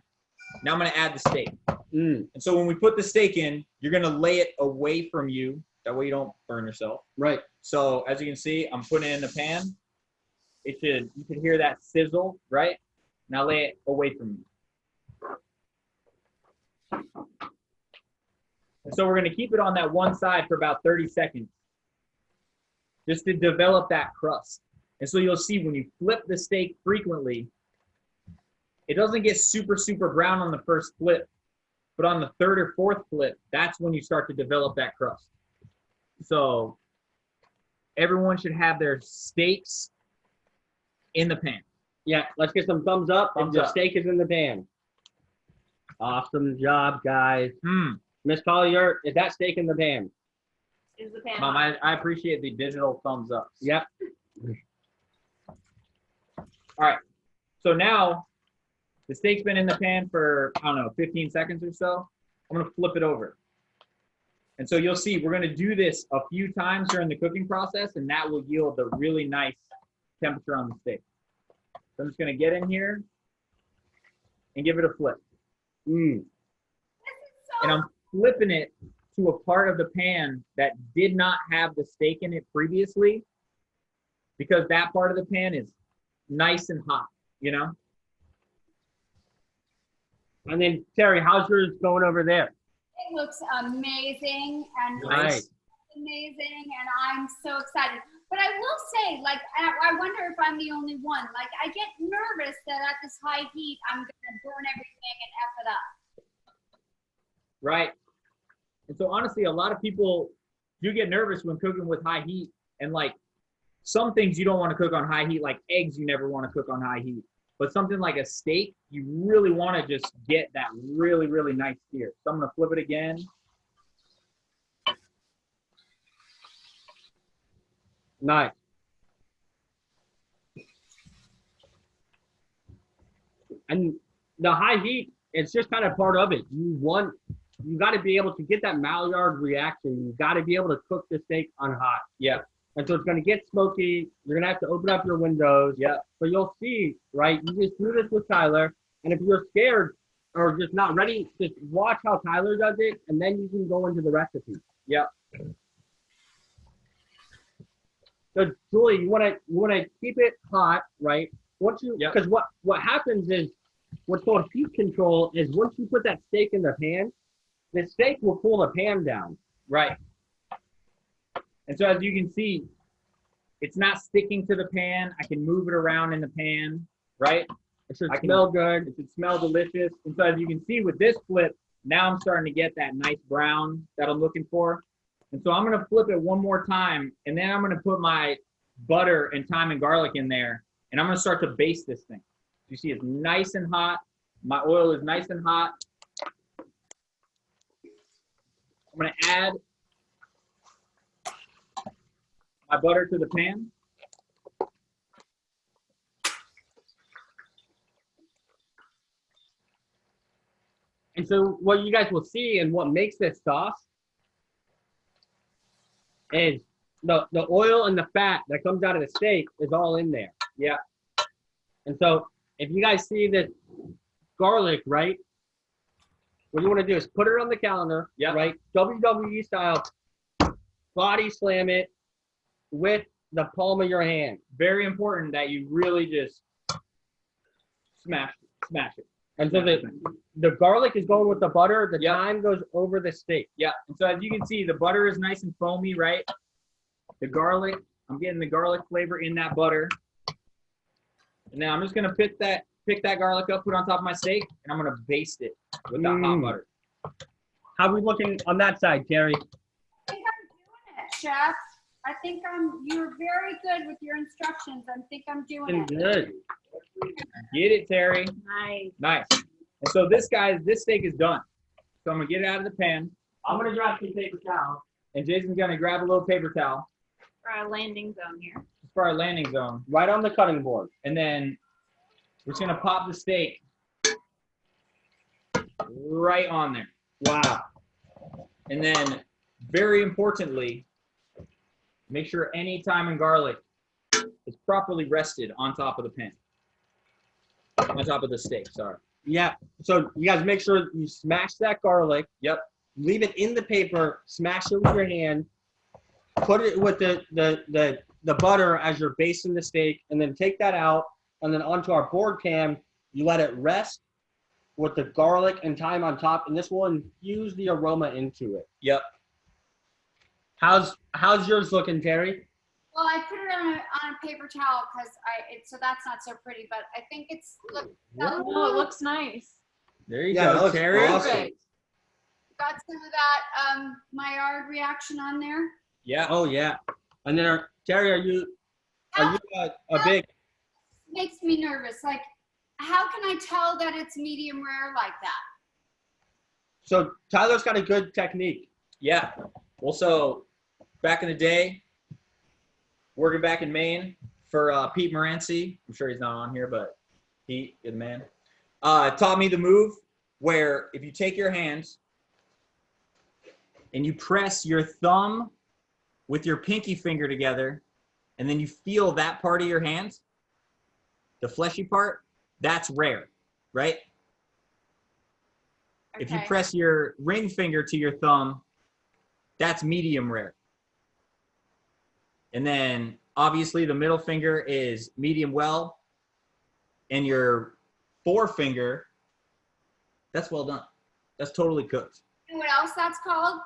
Now I'm going to add the steak. Mm. And so when we put the steak in, you're going to lay it away from you. That way you don't burn yourself. Right. So as you can see, I'm putting it in the pan. You can hear that sizzle, right? Now lay it away from you. And so we're going to keep it on that one side for about 30 seconds just to develop that crust. And so you'll see when you flip the steak frequently, it doesn't get super, super brown on the first flip, but on the third or fourth flip, that's when you start to develop that crust. So everyone should have their steaks in the pan. Yeah, let's get some thumbs up. Thumbs the up. steak is in the pan. Awesome job, guys. Mm. Miss Collier, is that steak in the pan? Is the pan. Mom, I appreciate the digital thumbs up. Yep. All right. So now the steak's been in the pan for, I don't know, 15 seconds or so. I'm going to flip it over. And so you'll see we're going to do this a few times during the cooking process, and that will yield a really nice temperature on the steak. So I'm just going to get in here and give it a flip. Mm. And I'm flipping it to a part of the pan that did not have the steak in it previously, because that part of the pan is nice and hot, you know? And then, Teri, how's yours going over there? It looks amazing and Nice. amazing, and I'm so excited. But I will say, like, I wonder if I'm the only one. Like, I get nervous that at this high heat, I'm going to burn everything and F it up. Right. And so honestly, a lot of people do get nervous when cooking with high heat. And like some things you don't want to cook on high heat, like eggs you never want to cook on high heat. But something like a steak, you really want to just get that really, really nice sear. So I'm going to flip it again. Nice. And the high heat, it's just kind of part of it. You got to be able to get that Maillard reaction. You got to be able to cook the steak on hot. Yeah. And so it's going to get smoky. You're going to have to open up your windows. Yeah. But you'll see, right? You just do this with Tyler. And if you're scared or just not ready, just watch how Tyler does it. And then you can go into the recipe. Yeah. So Julie, you want to keep it hot, right? Once you, because what happens is what's called heat control is once you put that steak in the pan, the steak will cool the pan down. Right. And so as you can see, it's not sticking to the pan. I can move it around in the pan, right? It should smell good. It should smell delicious. And so as you can see with this flip, now I'm starting to get that nice brown that I'm looking for. And so I'm going to flip it one more time, and then I'm going to put my butter and thyme and garlic in there, and I'm going to start to baste this thing. You see it's nice and hot. My oil is nice and hot. I'm going to add my butter to the pan. And so what you guys will see and what makes this sauce is the oil and the fat that comes out of the steak is all in there. Yeah. And so if you guys see this garlic, right, what you want to do is put it on the calendar, right, WWE style, body slam it with the palm of your hand. Very important that you really just smash it. And so the garlic is going with the butter, the thyme goes over the steak. Yeah, and so as you can see, the butter is nice and foamy, right? The garlic, I'm getting the garlic flavor in that butter. And now I'm just gonna pick that garlic up, put it on top of my steak, and I'm gonna baste it with that hot butter. How are we looking on that side, Teri? I think I'm doing it, Chef. I think you're very good with your instructions. I think I'm doing it. Good. Get it, Teri. Nice. Nice. And so this steak is done. So I'm gonna get it out of the pan. I'm gonna grab some paper towel. And Jason's gonna grab a little paper towel For our landing zone here. for our landing zone. Right on the cutting board. And then we're just gonna pop the steak right on there. Wow. And then very importantly, make sure any thyme and garlic is properly rested on top of the pan. On top of the steak, sorry. Yeah. So you guys make sure you smash that garlic. Yep. Leave it in the paper. Smash it with your hand. Put it with the butter as you're basting the steak, and then take that out, and then onto our board pan. You let it rest with the garlic and thyme on top, and this will infuse the aroma into it. Yep. How's yours looking, Terry? Well, I put it on a paper towel because so that's not so pretty, but I think it's Oh, it looks nice. There you Yeah, it go, looks Terry. awesome. perfect. Got some of that Maillard reaction on there. Yeah. Oh yeah. And then Terry, are you a big? Makes me nervous. Like, how can I tell that it's medium rare like that? So Tyler's got a good technique. Yeah. Well, so back in the day, working back in Maine for Pete Moranci, I'm sure he's not on here, but he, good man, taught me the move where if you take your hands and you press your thumb with your pinky finger together, and then you feel that part of your hand, the fleshy part, that's rare, right? If you Okay. press your ring finger to your thumb, that's medium rare. And then obviously the middle finger is medium well, and your forefinger, that's well done. That's totally cooked. You know what else that's called?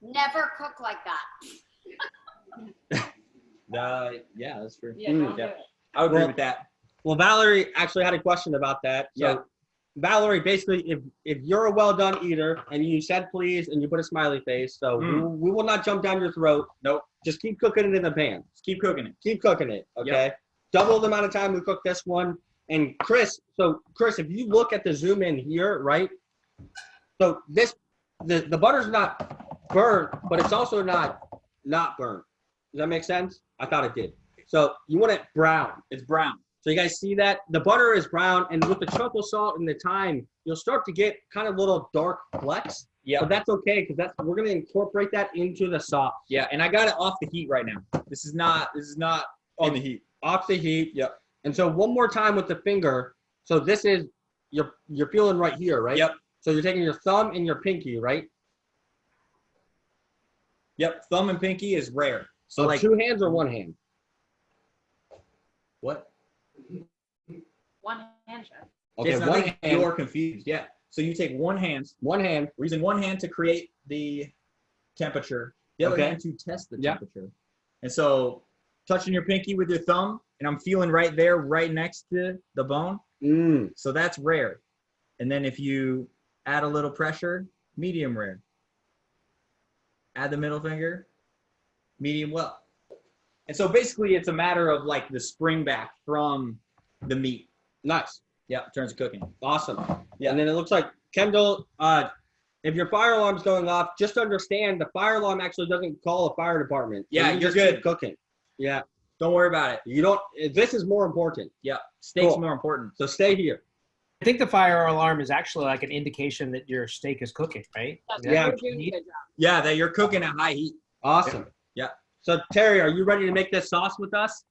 Never cook like that. Yeah, that's true. Yeah, don't do Yeah. it. I would agree Well- with that. Well, Valerie actually had a question about that. So, Yeah. Valerie, basically, if you're a well-done eater and you said please and you put a smiley face, so we will not jump down your throat. Nope. Just keep cooking it in the pan. Just keep cooking it. Keep cooking it, okay? Double the amount of time we cook this one. And Chris, if you look at the zoom in here, right? So the butter's not burnt, but it's also not burnt. Does that make sense? I thought it did. So you want it brown. It's brown. So you guys see that? The butter is brown, and with the truffle salt and the thyme, you'll start to get kind of little dark flecks. Yeah. But that's okay, because we're gonna incorporate that into the sauce. Yeah, and I got it off the heat right now. This is not on the heat. Off the heat. Yep. And so one more time with the finger. So this is you're feeling right here, right? Yep. So you're taking your thumb and your pinky, right? Yep. Thumb and pinky is rare. So So like two hands or one hand? what? One hand, chef. Okay, Jason, I one think hand. you're confused. Yeah. So you take one hand. One hand. We're using one hand to create the temperature. The other Okay. hand to test the Yeah. temperature. And so touching your pinky with your thumb, and I'm feeling right there, right next to the bone. So that's rare. And then if you add a little pressure, medium rare. Add the middle finger, medium well. And so basically it's a matter of like the spring back from the meat. Nice. Yeah, in terms of cooking. Awesome. Yeah. And then it looks like Kendall, if your fire alarm's going off, just understand the fire alarm actually doesn't call a fire department. Yeah, You you're just keep good. cooking. Yeah. Don't worry about it. You don't. This is more important. Yeah, steak's Cool. more important. So stay here. I think the fire alarm is actually like an indication that your steak is cooking, right? Yeah. You're doing a good job. Yeah, that you're cooking at high heat. Awesome. Yeah. So Terry, are you ready to make this sauce with us?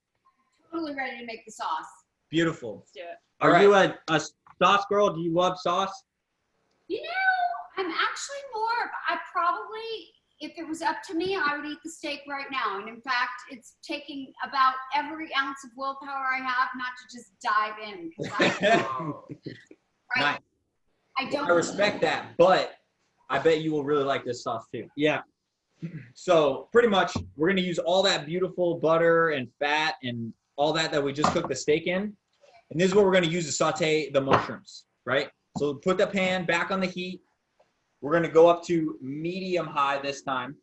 Totally ready to make the sauce. Beautiful. Let's do it. Are All you a sauce girl? Do you love sauce? You know, I'm actually more. I probably, if it was up to me, I would eat the steak right now. And in fact, it's taking about every ounce of willpower I have not to just dive in. 'Cause Nice. I don't. I respect that, but I bet you will really like this sauce too. Yeah. So pretty much we're gonna use all that beautiful butter and fat and all that we just cooked the steak in. And this is what we're gonna use to saute the mushrooms, right? So put the pan back on the heat. We're gonna go up to medium high this time.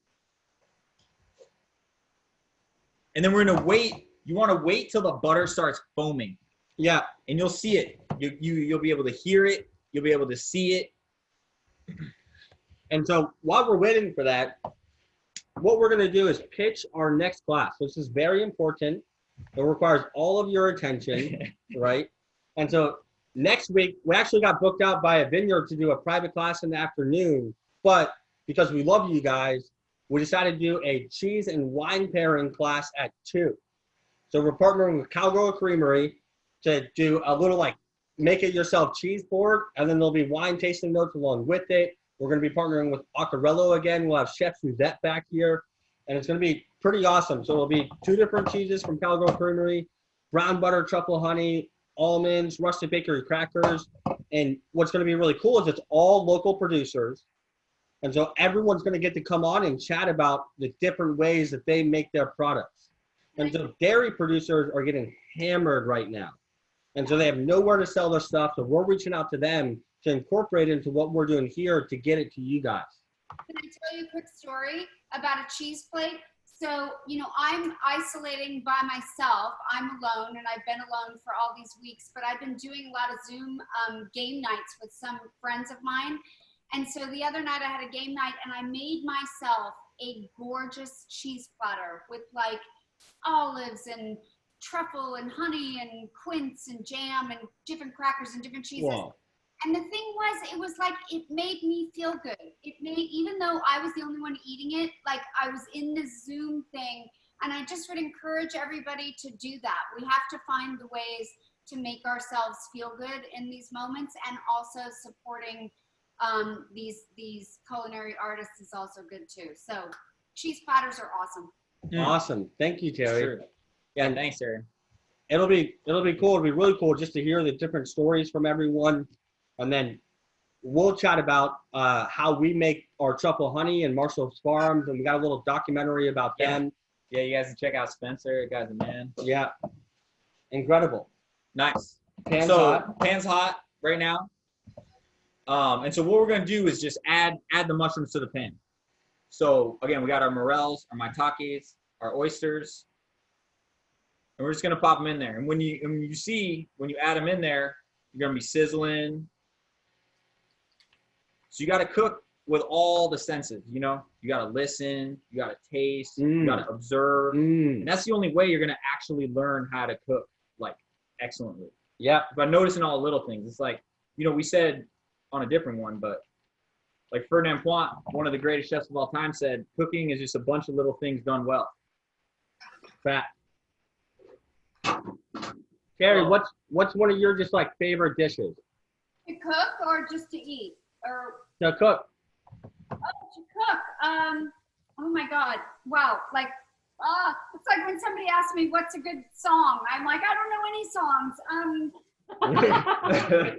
And then we're gonna wait. You wanna wait till the butter starts foaming. Yeah. And you'll see it. You'll be able to hear it. You'll be able to see it. And so while we're waiting for that, what we're going to do is pitch our next class. This is very important. It requires all of your attention, right? And so next week, we actually got booked out by a vineyard to do a private class in the afternoon. But because we love you guys, we decided to do a cheese and wine pairing class at 2. So we're partnering with Cowgirl Creamery to do a little like make it yourself cheese board, and then there'll be wine tasting notes along with it. We're going to be partnering with Occarello again. We'll have Chef Suzette back here, and it's going to be pretty awesome. So it'll be 2 different cheeses from Cowgirl Creamery, brown butter, truffle honey, almonds, rusted bakery crackers. And what's going to be really cool is it's all local producers. And so everyone's going to get to come on and chat about the different ways that they make their products. And so dairy producers are getting hammered right now. And so they have nowhere to sell their stuff. So we're reaching out to them to incorporate into what we're doing here to get it to you guys. Can I tell you a quick story about a cheese plate? So, you know, I'm isolating by myself. I'm alone, and I've been alone for all these weeks, but I've been doing a lot of Zoom game nights with some friends of mine. And so the other night I had a game night, and I made myself a gorgeous cheese platter with like olives and truffle and honey and quince and jam and different crackers and different cheeses. Wow. And the thing was, it was like, it made me feel good. It made, even though I was the only one eating it, like I was in this Zoom thing, and I just would encourage everybody to do that. We have to find the ways to make ourselves feel good in these moments, and also supporting these culinary artists is also good too. So cheese platters are awesome. Awesome. Thank you, Terry. Sure. Yeah, thanks, Terry. It'll be cool. It'll be really cool just to hear the different stories from everyone. And then we'll chat about how we make our truffle honey and Marshall's Farms, and we got a little documentary about them. Yeah, you guys can check out Spencer. The guy's a man. Yeah, incredible. Nice. Pan's hot. Pan's hot right now. And so what we're gonna do is just add the mushrooms to the pan. So again, we got our morels, our maitakes, our oysters, and we're just gonna pop them in there. And when you add them in there, you're gonna be sizzling. So you got to cook with all the senses, you know? You got to listen, you got to taste, you got to observe. And that's the only way you're going to actually learn how to cook, like, excellently. Yeah. By noticing all the little things. It's like, you know, we said on a different one, but like Ferdinand Pointe, one of the greatest chefs of all time, said, cooking is just a bunch of little things done well. Fat. Terry, what's one of your just like favorite dishes? To cook or just to eat? Or To cook. oh, to cook. Oh my God. Wow. Like, it's like when somebody asks me what's a good song. I'm like, I don't know any songs. I cook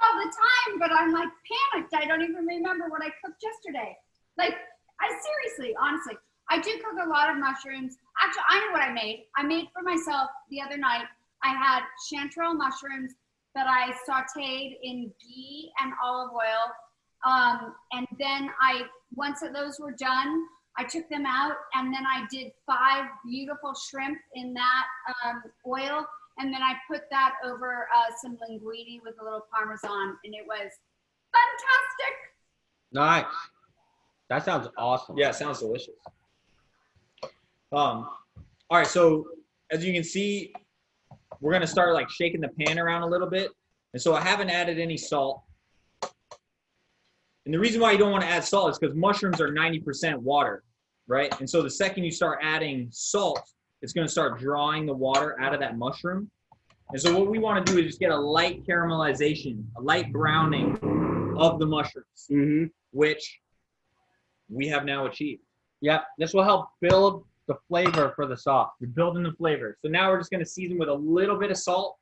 all the time, but I'm like panicked. I don't even remember what I cooked yesterday. Like, seriously, honestly, I do cook a lot of mushrooms. Actually, I know what I made. I made for myself the other night. I had chanterelle mushrooms that I sauteed in ghee and olive oil. And then once those were done, I took them out, and then I did 5 beautiful shrimp in that oil. And then I put that over some linguine with a little Parmesan, and it was fantastic. Nice. That sounds awesome. Yeah, it sounds delicious. All right, so as you can see, we're gonna start like shaking the pan around a little bit. And so I haven't added any salt. And the reason why you don't want to add salt is because mushrooms are 90% water, right? And so the second you start adding salt, it's gonna start drawing the water out of that mushroom. And so what we want to do is just get a light caramelization, a light browning of the mushrooms, which we have now achieved. Yep, this will help build the flavor for the sauce. We're building the flavor. So now we're just gonna season with a little bit of salt.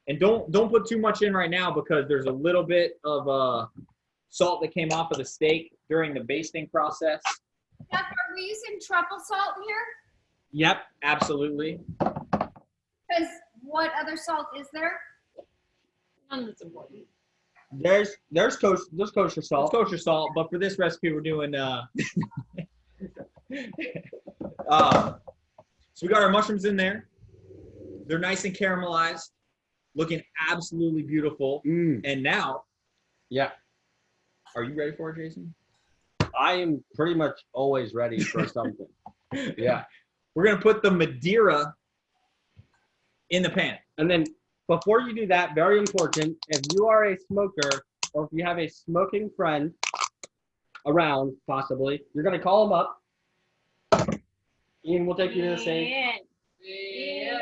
And don't put too much in right now because there's a little bit of salt that came off of the steak during the basting process. Jeff, are we using truffle salt here? Yep, absolutely. Because what other salt is there? None that's important. There's kosher salt. It's kosher salt, but for this recipe we're doing so we got our mushrooms in there. They're nice and caramelized, looking absolutely beautiful. And now, yeah. Are you ready for it, Jason? I am pretty much always ready for something. Yeah. We're gonna put the Madeira in the pan. And then before you do that, very important, if you are a smoker or if you have a smoking friend, around, possibly. You're going to call them up. Ian will take you to the same. Ian.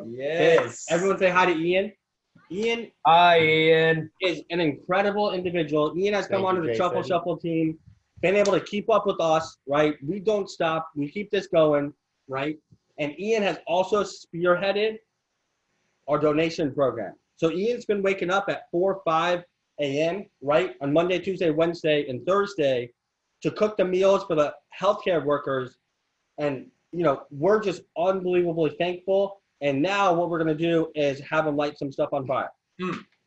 Yes. Everyone say hi to Ian. Ian Hi, Ian. is an incredible individual. Ian has come Thank onto you, the Truffle Jason. Shuffle team, been able to keep up with us, right? We don't stop. We keep this going, right? And Ian has also spearheaded our donation program. So Ian's been waking up at 4, 5 a.m., right, on Monday, Tuesday, Wednesday, and Thursday to cook the meals for the healthcare workers. And, you know, we're just unbelievably thankful. And now what we're going to do is have them light some stuff on fire.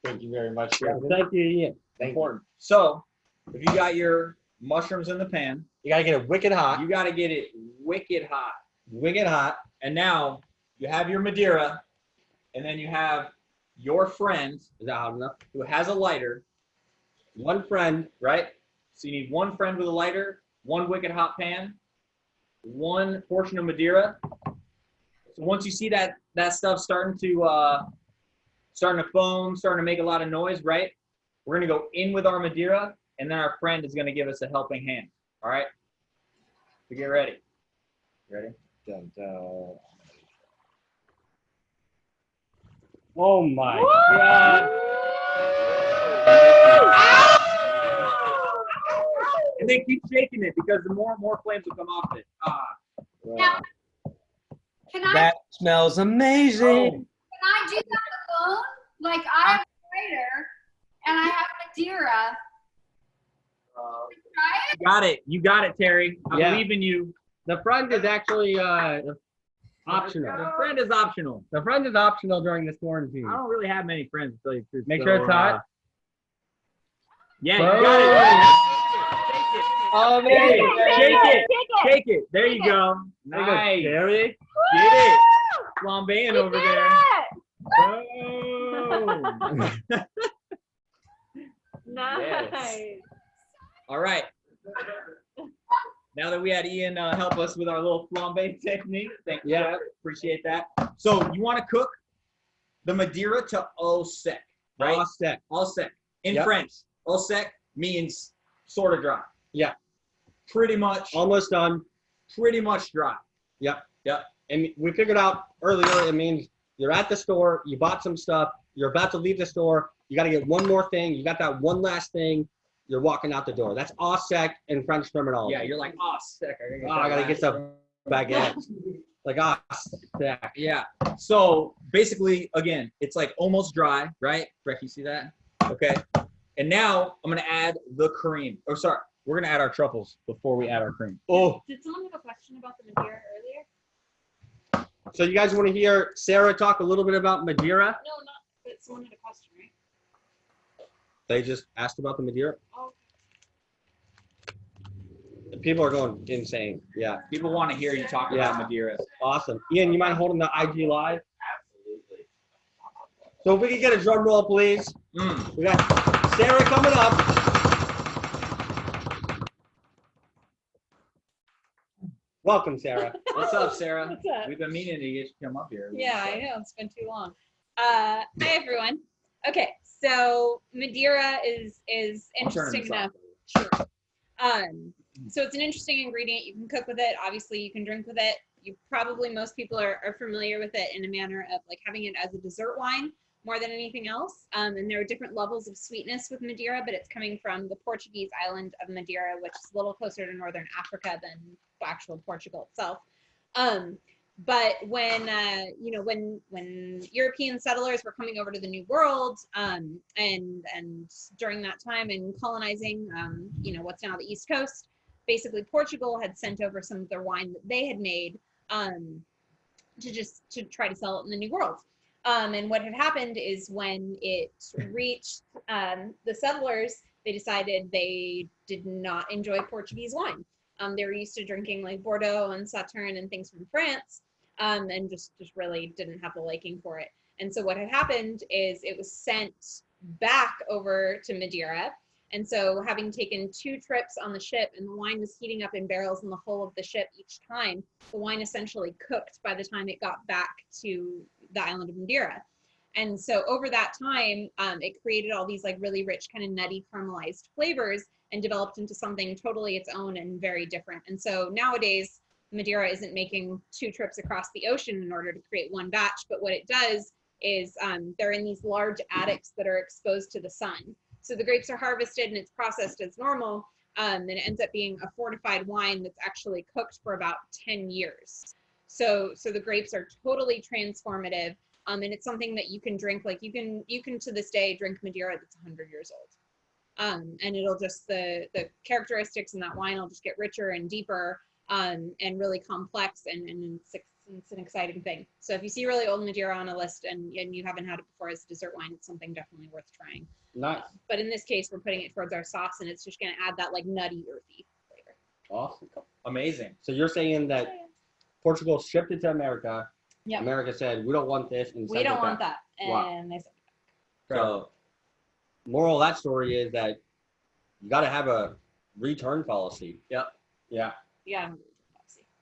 Thank you very much. Thank you, Ian. Important. So, if you got your mushrooms in the pan, You got to get it wicked hot. you got to get it wicked hot. Wicked hot. And now you have your Madeira, and then you have your friend Is that hot enough? who has a lighter, One friend. right? So you need one friend with a lighter, one wicked hot pan, one portion of Madeira. So once you see that stuff starting to foam, starting to make a lot of noise, right? We're gonna go in with our Madeira, and then our friend is gonna give us a helping hand. All right? So get ready. Ready? Dun, dun. Oh my God. And then keep shaking it because the more and more flames will come off it. Now, can I That smells amazing. do that alone? Like I have a lighter and I have Madeira. Try it? Got it. You got it, Terry. I Yeah. believe in you. The friend is actually optional. The friend is optional. The friend is optional during this quarantine. I don't really have many friends, to tell you the truth. Make sure it's hot. Yeah, Boom. you got it. Oh, Shake man. it. Shake it. Shake it. There you go. There you go, Nice. Terry. Get it. Flambeing over did there. it! Boom. Nice. All right. Now that we had Ian help us with our little flambe technique, thank you. Yeah. Jeff. Appreciate that. So you want to cook the Madeira to au sec, right? All set. Au sec. In Yep. French, au sec means sort of dry. Yeah. Pretty much. Almost done. Pretty much dry. Yep. Yep. And we figured out earlier it means you're at the store, you bought some stuff, you're about to leave the store, you got to get one more thing, you got that one last thing, you're walking out the door. That's au sec in French terminology. Yeah, you're like, oh, sick. I got to get the baguette. Like, sec. Yeah. So basically, again, it's like almost dry, right? Breck, you see that? Okay. And now I'm going to add the cream. Or sorry, we're going to add our truffles before we add our cream. Oh, Did someone have a question about the Madeira earlier? so you guys want to hear Sarah talk a little bit about Madeira? No, not. But someone had a question, right? They just asked about the Madeira. Oh. People are going insane. Yeah, People want to hear you talk Yeah. about Madeira. awesome. Ian, you mind holding the IG live? Absolutely. So if we could get a drum roll, please. We got Sarah coming up. Welcome, Sarah. What's up, Sarah? What's up? We've been meaning to get you to come up here. Yeah, I know. It's been too long. Hi, everyone. Okay, so Madeira is I'll turn interesting this enough. off. Sure. So it's an interesting ingredient. You can cook with it. Obviously, you can drink with it. Most people are familiar with it in a manner of like having it as a dessert wine more than anything else. And there are different levels of sweetness with Madeira, but it's coming from the Portuguese island of Madeira, which is a little closer to northern Africa than actual Portugal itself. But when when European settlers were coming over to the New World, and during that time and colonizing, what's now the East Coast, basically Portugal had sent over some of their wine that they had made to try to sell it in the New World. And what had happened is when it reached the settlers, they decided they did not enjoy Portuguese wine. They were used to drinking like Bordeaux and Sauternes and things from France, and just really didn't have the liking for it. And so what had happened is it was sent back over to Madeira. And so having taken 2 trips on the ship and the wine was heating up in barrels in the hull of the ship each time, the wine essentially cooked by the time it got back to the island of Madeira. And so over that time, it created all these like really rich kind of nutty caramelized flavors and developed into something totally its own and very different. And so nowadays, Madeira isn't making 2 trips across the ocean in order to create one batch, but what it does is they're in these large attics that are exposed to the sun. So the grapes are harvested and it's processed as normal, and it ends up being a fortified wine that's actually cooked for about 10 years. So the grapes are totally transformative, and it's something that you can drink. Like you can to this day drink Madeira that's 100 years old, and it'll just the characteristics in that wine will just get richer and deeper, and really complex, and it's an exciting thing. So if you see really old Madeira on a list and you haven't had it before as a dessert wine, it's something definitely worth trying. Nice. But in this case, we're putting it towards our sauce, and it's just going to add that like nutty, earthy flavor. Awesome. Amazing. So you're saying that Portugal shipped it to America. Yep. America said, we don't want this. And We sent don't it want back. that. Wow. And they said, So moral of that story is that you got to have a return policy. Yep. Yeah. yeah.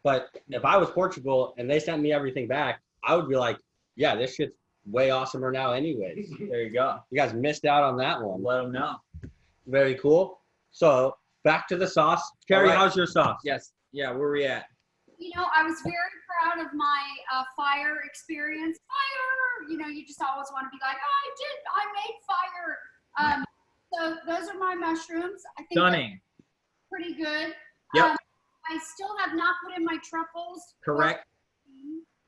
But if I was Portugal and they sent me everything back, I would be like, yeah, this shit's way awesomer now anyways. There you go. You guys missed out on that one. Let them know. Very cool. So back to the sauce. Teri, right. how's your sauce? Yes. Yeah. Where we at? You know, I was very proud of my fire experience. Fire! You know, you just always want to be like, I made fire. So those are my mushrooms. I think Stunning. they're pretty good. Yep. I still have not put in my truffles. Correct.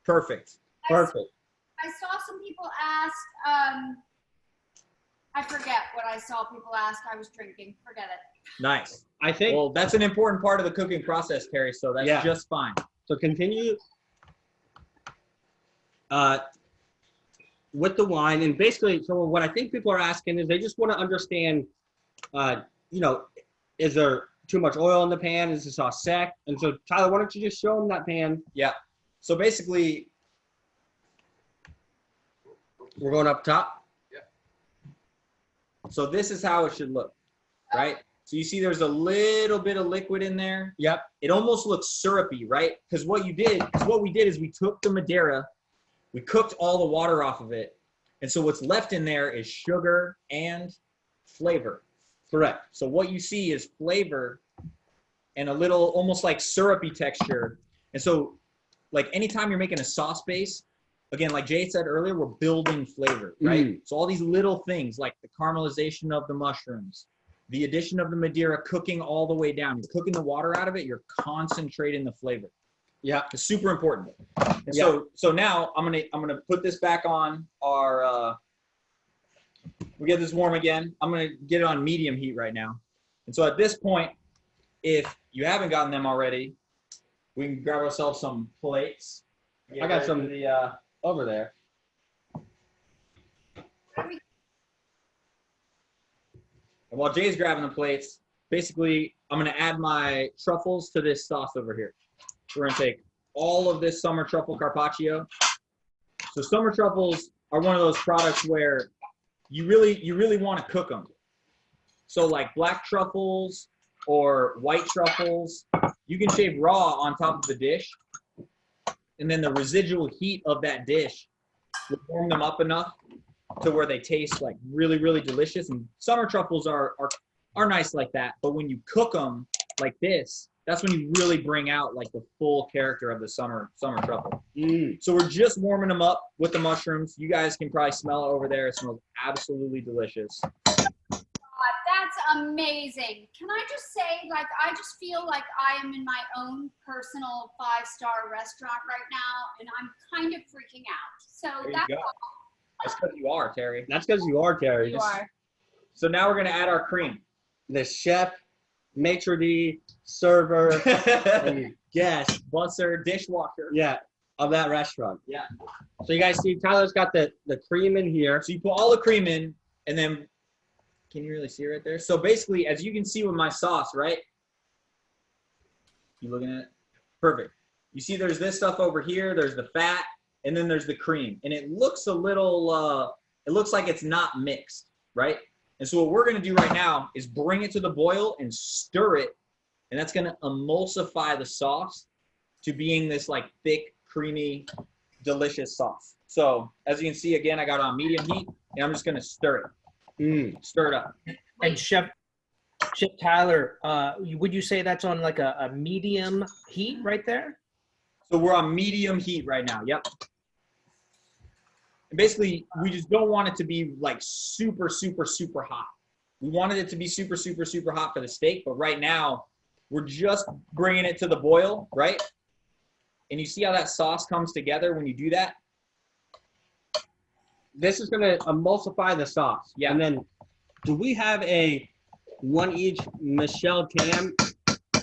Perfect. Perfect. I saw some people ask, I forget what I saw people ask. I was drinking. Forget it. Nice. I think, Well, that's an important part of the cooking process, Teri, so that's Yeah. just fine. so continue with the wine. And basically, so what I think people are asking is they just want to understand, you know, is there too much oil in the pan? Is the sauce sec? And so, Tyler, why don't you just show them that pan? Yeah. So basically, We're going up top. so this is how it should look, right? So you see there's a little bit of liquid in there. Yep. It almost looks syrupy, right? Because what we did is we took the Madeira, we cooked all the water off of it, and so what's left in there is sugar and flavor. Correct. So what you see is flavor and a little almost like syrupy texture. And so like anytime you're making a sauce base, again, like Jay said earlier, we're building flavor, right? So all these little things like the caramelization of the mushrooms, the addition of the Madeira, cooking all the way down. You're cooking the water out of it, you're concentrating the flavor. Yeah. It's super important. And Yeah. so now I'm gonna put this back on our we get this warm again. I'm gonna get it on medium heat right now. And so at this point, if you haven't gotten them already, we can grab ourselves some plates. I got some over there. And while Jay's grabbing the plates, basically I'm gonna add my truffles to this sauce over here. We're gonna take all of this summer truffle carpaccio. So summer truffles are one of those products where you really want to cook them. So like black truffles or white truffles, you can shave raw on top of the dish, and then the residual heat of that dish will warm them up enough to where they taste like really, really delicious. And summer truffles are nice like that, but when you cook them like this, that's when you really bring out like the full character of the summer truffle. So we're just warming them up with the mushrooms. You guys can probably smell it over there. It smells absolutely delicious. That's amazing. Can I just say, like, I just feel like I am in my own personal 5-star restaurant right now, and I'm kind of freaking out. So There that's you go. That's because you are, Teri. That's because you are, Teri. you are. So now we're gonna add our cream. The chef, maitre d', server, and guest, Busser, dishwasher. yeah, of that restaurant. Yeah. So you guys see Tyler's got the cream in here. So you put all the cream in, and then, can you really see right there? So basically, as you can see with my sauce, right? You looking at it? Perfect. You see there's this stuff over here, there's the fat, and then there's the cream. And it looks a little, it looks like it's not mixed, right? And so what we're gonna do right now is bring it to the boil and stir it, and that's gonna emulsify the sauce to being this like thick, creamy delicious sauce. So as you can see, again, I got it on medium heat, and I'm just gonna stir it. Stir it up. And Chef Tyler, would you say that's on like a medium heat right there? So we're on medium heat right now. Yep. And basically, we just don't want it to be like super, super, super hot. We wanted it to be super, super, super hot for the steak, but right now we're just bringing it to the boil, right? And you see how that sauce comes together when you do that? This is gonna emulsify the sauce. Yeah. And then, do we have a one each Michelle Tam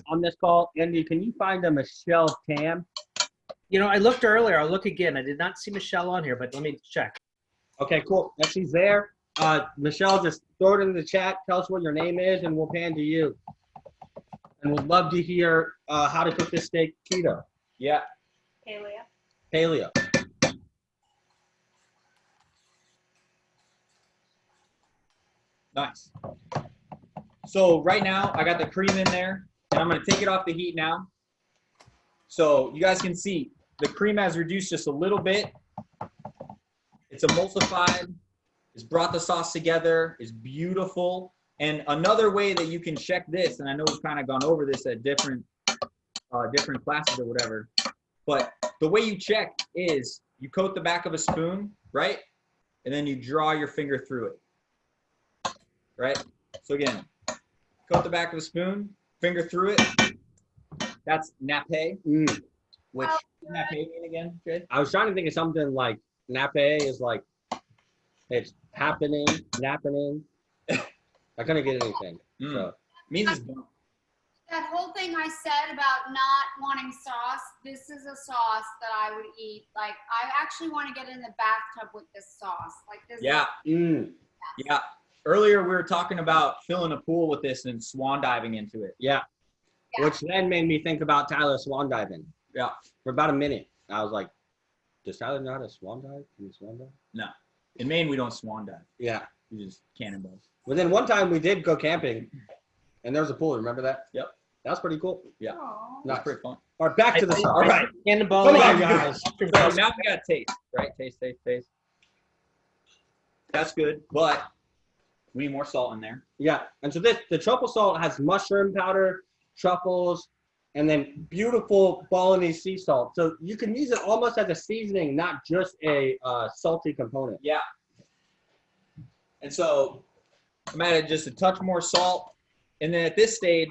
on this call? Andy, can you find a Michelle Tam? You know, I looked earlier. I'll look again. I did not see Michelle on here, but let me check. Okay, cool. If she's there, Michelle, just throw it in the chat. Tell us what your name is, and we'll pan to you. And we'd love to hear how to cook this steak keto. Yeah. Paleo. Nice. So right now, I got the cream in there, and I'm gonna take it off the heat now. So you guys can see the cream has reduced just a little bit. It's emulsified. It's brought the sauce together. It's beautiful. And another way that you can check this, and I know we've kind of gone over this at different classes or whatever, but the way you check is you coat the back of a spoon, right? And then you draw your finger through it, right? So again, coat the back of a spoon, finger through it. That's nappe, which nappe mean again, Jay? I was trying to think of something like nappe is like it's happening, napping. I couldn't get anything. So. Means it's done. That whole thing I said about not wanting sauce, this is a sauce that I would eat. Like, I actually want to get in the bathtub with this sauce. Like this. Yeah. Yeah. Earlier we were talking about filling a pool with this and swan diving into it. Yeah. Which then made me think about Tyler swan diving. Yeah. For about a minute. I was like, does Tyler know how to swan dive? Can you swan dive? No. In Maine, we don't swan dive. Yeah. We just cannonballs. But then one time we did go camping, and there was a pool. Remember that? Yep. That was pretty cool. Yeah. Aww. That's pretty fun. All right, back to the sauce. All right. Cannonball. Come on, guys. So now we got to taste, right? Taste. That's good, but we need more salt in there. Yeah. And so the truffle salt has mushroom powder, truffles, and then beautiful Balinese sea salt. So you can use it almost as a seasoning, not just a salty component. Yeah. And so I'm adding just a touch more salt. And then at this stage,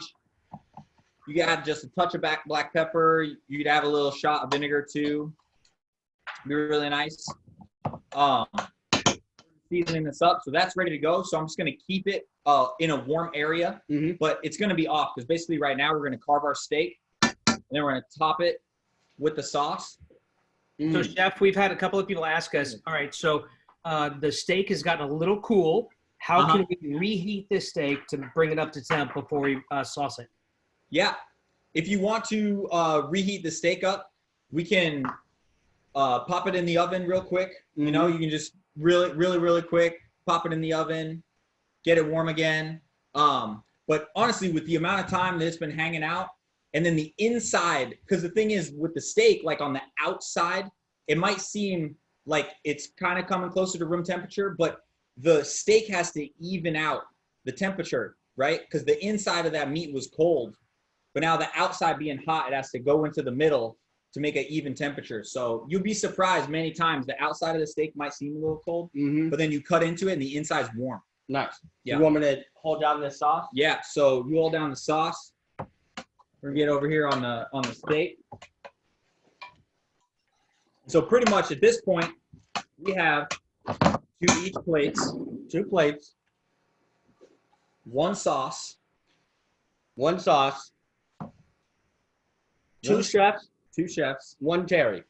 you got just a touch of black pepper. You could add a little shot of vinegar too. Be really nice. Seasoning this up, so that's ready to go. So I'm just gonna keep it in a warm area, but it's gonna be off because basically right now we're gonna carve our steak, and then we're gonna top it with the sauce. So Chef, we've had a couple of people ask us, all right, so the steak has gotten a little cool. How can we reheat this steak to bring it up to temp before we sauce it? Yeah, if you want to reheat the steak up, we can pop it in the oven real quick. You know, you can just really quick pop it in the oven, get it warm again. But honestly, with the amount of time that it's been hanging out, and then the inside, because the thing is with the steak, like on the outside, it might seem like it's kind of coming closer to room temperature, but the steak has to even out the temperature, right? Because the inside of that meat was cold, but now the outside being hot, it has to go into the middle to make an even temperature. So you'll be surprised many times the outside of the steak might seem a little cold, but then you cut into it and the inside's warm. Nice. Yeah. You want me to hold down this sauce? Yeah, so you hold down the sauce. We're gonna get over here on the steak. So pretty much at this point, we have two plates, one sauce, two chefs, one Teri.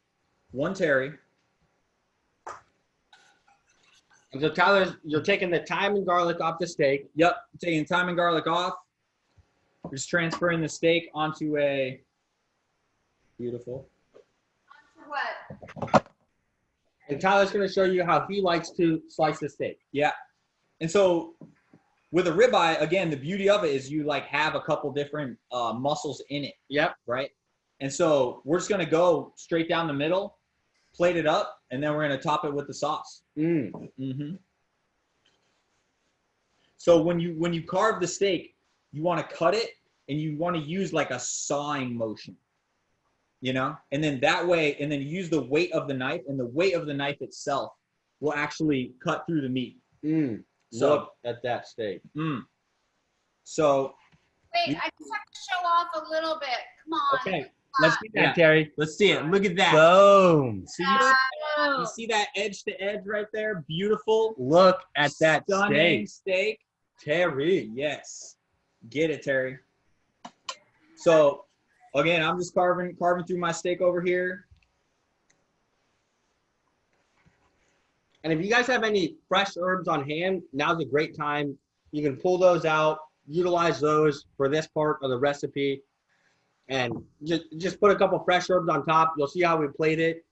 And so Tyler, you're taking the thyme and garlic off the steak. Yep, taking thyme and garlic off. Just transferring the steak onto a beautiful. What? And Tyler's going to show you how he likes to slice the steak. Yeah. And so with a ribeye, again, the beauty of it is you like have a couple different muscles in it. Yep. Right. And so we're just going to go straight down the middle plate it up, and then we're gonna top it with the sauce. Mm. So when you carve the steak, you want to cut it, and you want to use like a sawing motion, you know, and then that way, and then use the weight of the knife, and the weight of the knife itself will actually cut through the meat. So Look at that steak. so Wait, I just have to show off a little bit. Come on. Okay, let's see that, Yeah. Terry. let's see it. Look at that. Boom. You see that edge to edge right there? Beautiful. Look at that Stunning steak. steak. Terry, yes. Get it, Terry. So, again, I'm just carving through my steak over here. And if you guys have any fresh herbs on hand, now's a great time. You can pull those out, utilize those for this part of the recipe, and just put a couple fresh herbs on top. You'll see how we played it.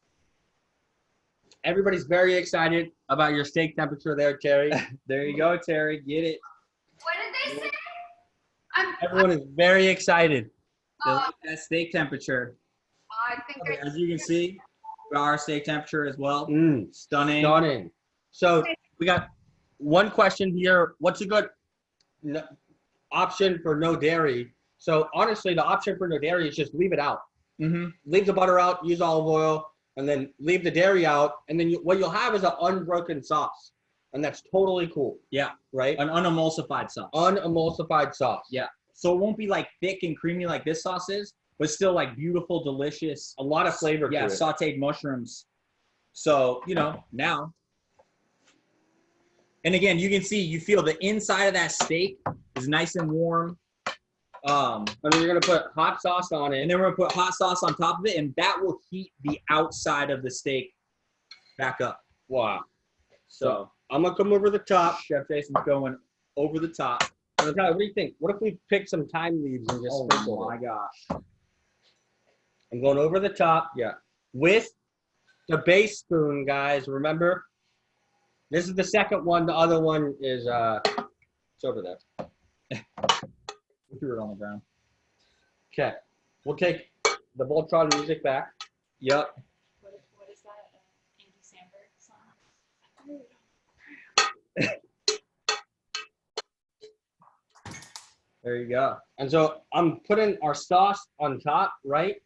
Everybody's very excited about your steak temperature there, Terry. There you go, Terry. Get it. What did they say? Everyone is very excited. That steak temperature. I think As you can see, our steak temperature as well. Mm, Stunning. stunning. So we got one question here. What's a good option for no dairy? So honestly, the option for no dairy is just leave it out. Leave the butter out, use olive oil, and then leave the dairy out. And then what you'll have is an unbroken sauce. And that's totally cool. Yeah. Right? An unemulsified sauce. Unemulsified sauce. Yeah. So it won't be like thick and creamy like this sauce is, but still like beautiful, delicious. A lot of flavor Yeah, to it. sauteed mushrooms. So, you know, now. And again, you can see, you feel the inside of that steak is nice and warm. And then you're going to put hot sauce on it. And then we're going to put hot sauce on top of it, and that will heat the outside of the steak back up. Wow. So I'm going to come over the top. Chef Jason's going over the top. What do you think? What if we pick some thyme leaves and just sprinkle Oh my it? gosh. I'm going over the top. Yeah. With the base spoon, guys. Remember, this is the second one. The other one is it's over there. We threw it on the ground. Okay. We'll take the Voltron music back. Yep. What is that? Andy Samberg song? There you go. And so I'm putting our sauce on top, right?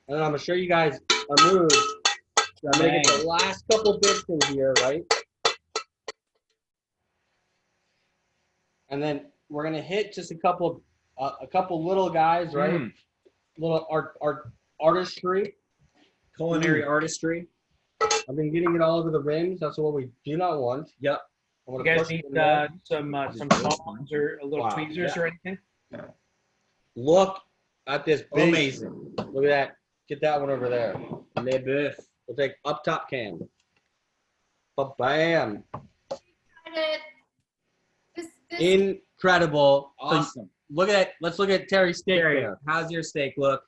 And then I'm going to show you guys a move. So I'm going to get the last couple bits in here, right? And then we're going to hit just a couple little guys, right? Little artistry. Culinary artistry. I've been getting it all over the rims. That's what we do not want. Yep. I'm You gonna guys push it need in there. some tongs or a little Wow. tweezers or anything? Look at this big. Amazing. Look at that. Get that one over there. Le boeuf. We'll take up top cam. Bam. This Incredible. So Awesome. look at it. Let's look at Terry's steak There you there. go. How's your steak look?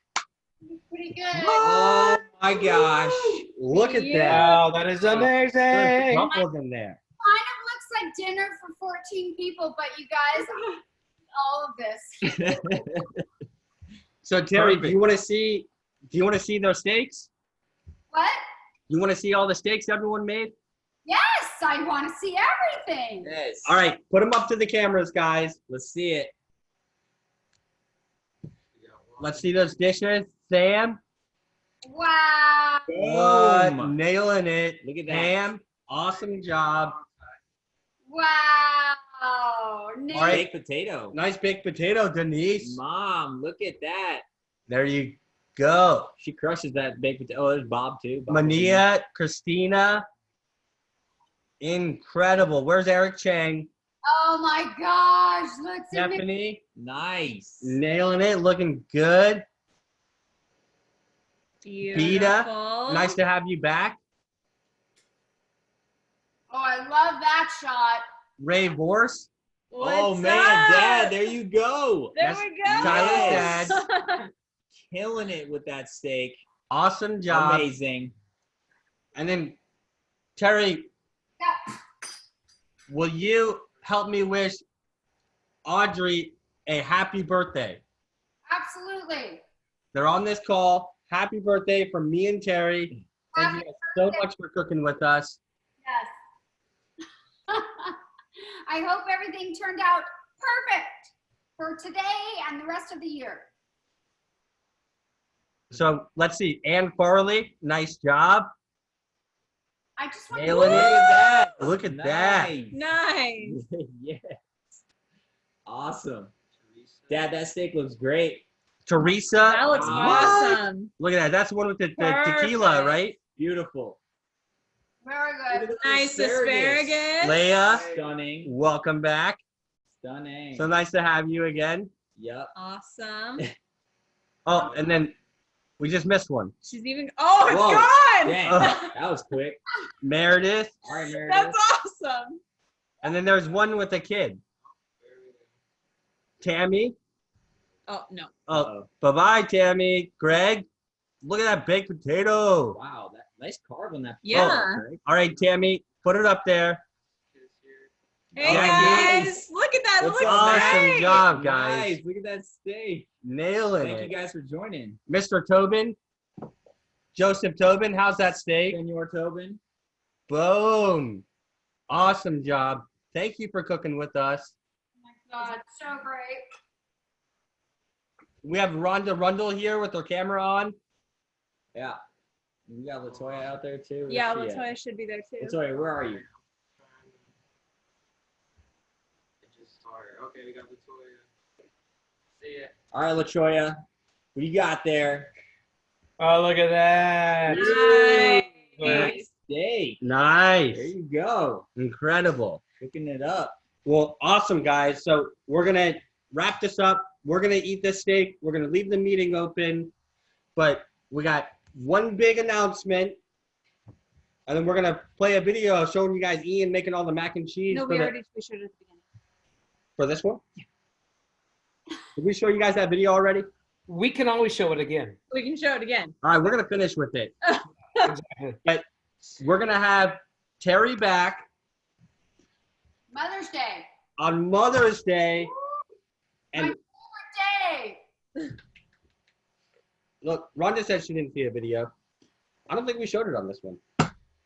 pretty good. Oh my gosh. Look at that. Wow, that is There's amazing. truffles in there. Kind of looks like dinner for 14 people, but you guys, all of this. So Terry, do Perfect. you want to see those steaks? What? You want to see all the steaks everyone made? Yes, I want to see everything. Yes. All right, put them up to the cameras, guys. Let's see it. Let's see those dishes. Sam, Wow. Boom. nailing it. Look at that. Sam, awesome job. Wow. Nick. All right. Baked potato. Nice baked potato, Denise. Mom, look at that. There you go. She crushes that baked potato. Oh, there's Bob too. Bob Mania, Christina. Incredible. Where's Eric Chang? Oh my gosh. Look at Nick. Stephanie, Nice. nailing it. Looking good. Beautiful. Nice to have you back. Oh, I love that shot. Ray Vorse. Oh What's man, up? Dad, there you go. There That's we go. Tyler's Yes. Killing it with that steak. Awesome job. Amazing. And then, Terry, Yeah. will you help me wish Audrey a happy birthday? Absolutely. They're on this call. Happy birthday from me and Terry. Thank you guys so much for cooking with us. Yes. I hope everything turned out perfect for today and the rest of the year. So let's see. Ann Farley, nice job. I just want Nailing it. Look at that. Look at that. Nice. Yes. Awesome. Dad, that steak looks great. Teresa. That looks What? awesome. Look at that. That's the one with the tequila, Perfect. right? Beautiful. very Look good. at those Nice asparagus. Leia, Stunning. welcome back. Stunning. So nice to have you again. Yep. Awesome. Oh, and then we just missed one. She's even. Oh, it's Whoa. gone. Dang. Oh. That was quick. Meredith. All right, Meredith. That's awesome. And then there's one with a kid. Tammy. Oh no. Oh, Uh-oh. bye-bye, Tammy. Greg, look at that baked potato. Wow, that nice carve on that. Yeah. Greg. All right, Tammy, put it up there. Hey Yeah, guys, look at that. It What's looks up, man? Awesome great. job, guys. Nice. Look at that steak. Nailing Thank you it. guys for joining. Mr. Tobin, Joseph Tobin, how's that steak? Senor Tobin. Boom. Awesome job. Thank you for cooking with us. Oh my God, so great. We have Rhonda Rundle here with her camera on. Yeah. We got Latoya out there too. Yeah, Where's she at? Latoya should be there too. Latoya, where are you? Okay, we got Latoya. See ya. All right, Latoya. What you got there? Oh, look at that. Nice. Steak. Nice. There you go. Incredible. Cooking it up. Well, awesome, guys. So we're going to wrap this up. We're going to eat this steak. We're going to leave the meeting open. But we got one big announcement. And then we're going to play a video showing you guys Ian making all the mac and cheese No, we showed it at the beginning. for this one. Did we show you guys that video already? We can always show it again. We can show it again. All right, we're going to finish with it. Exactly. But we're going to have Teri back Mother's Day. on Mother's Day. And My favorite day. look, Rhonda said she didn't see a video. I don't think we showed it on this one.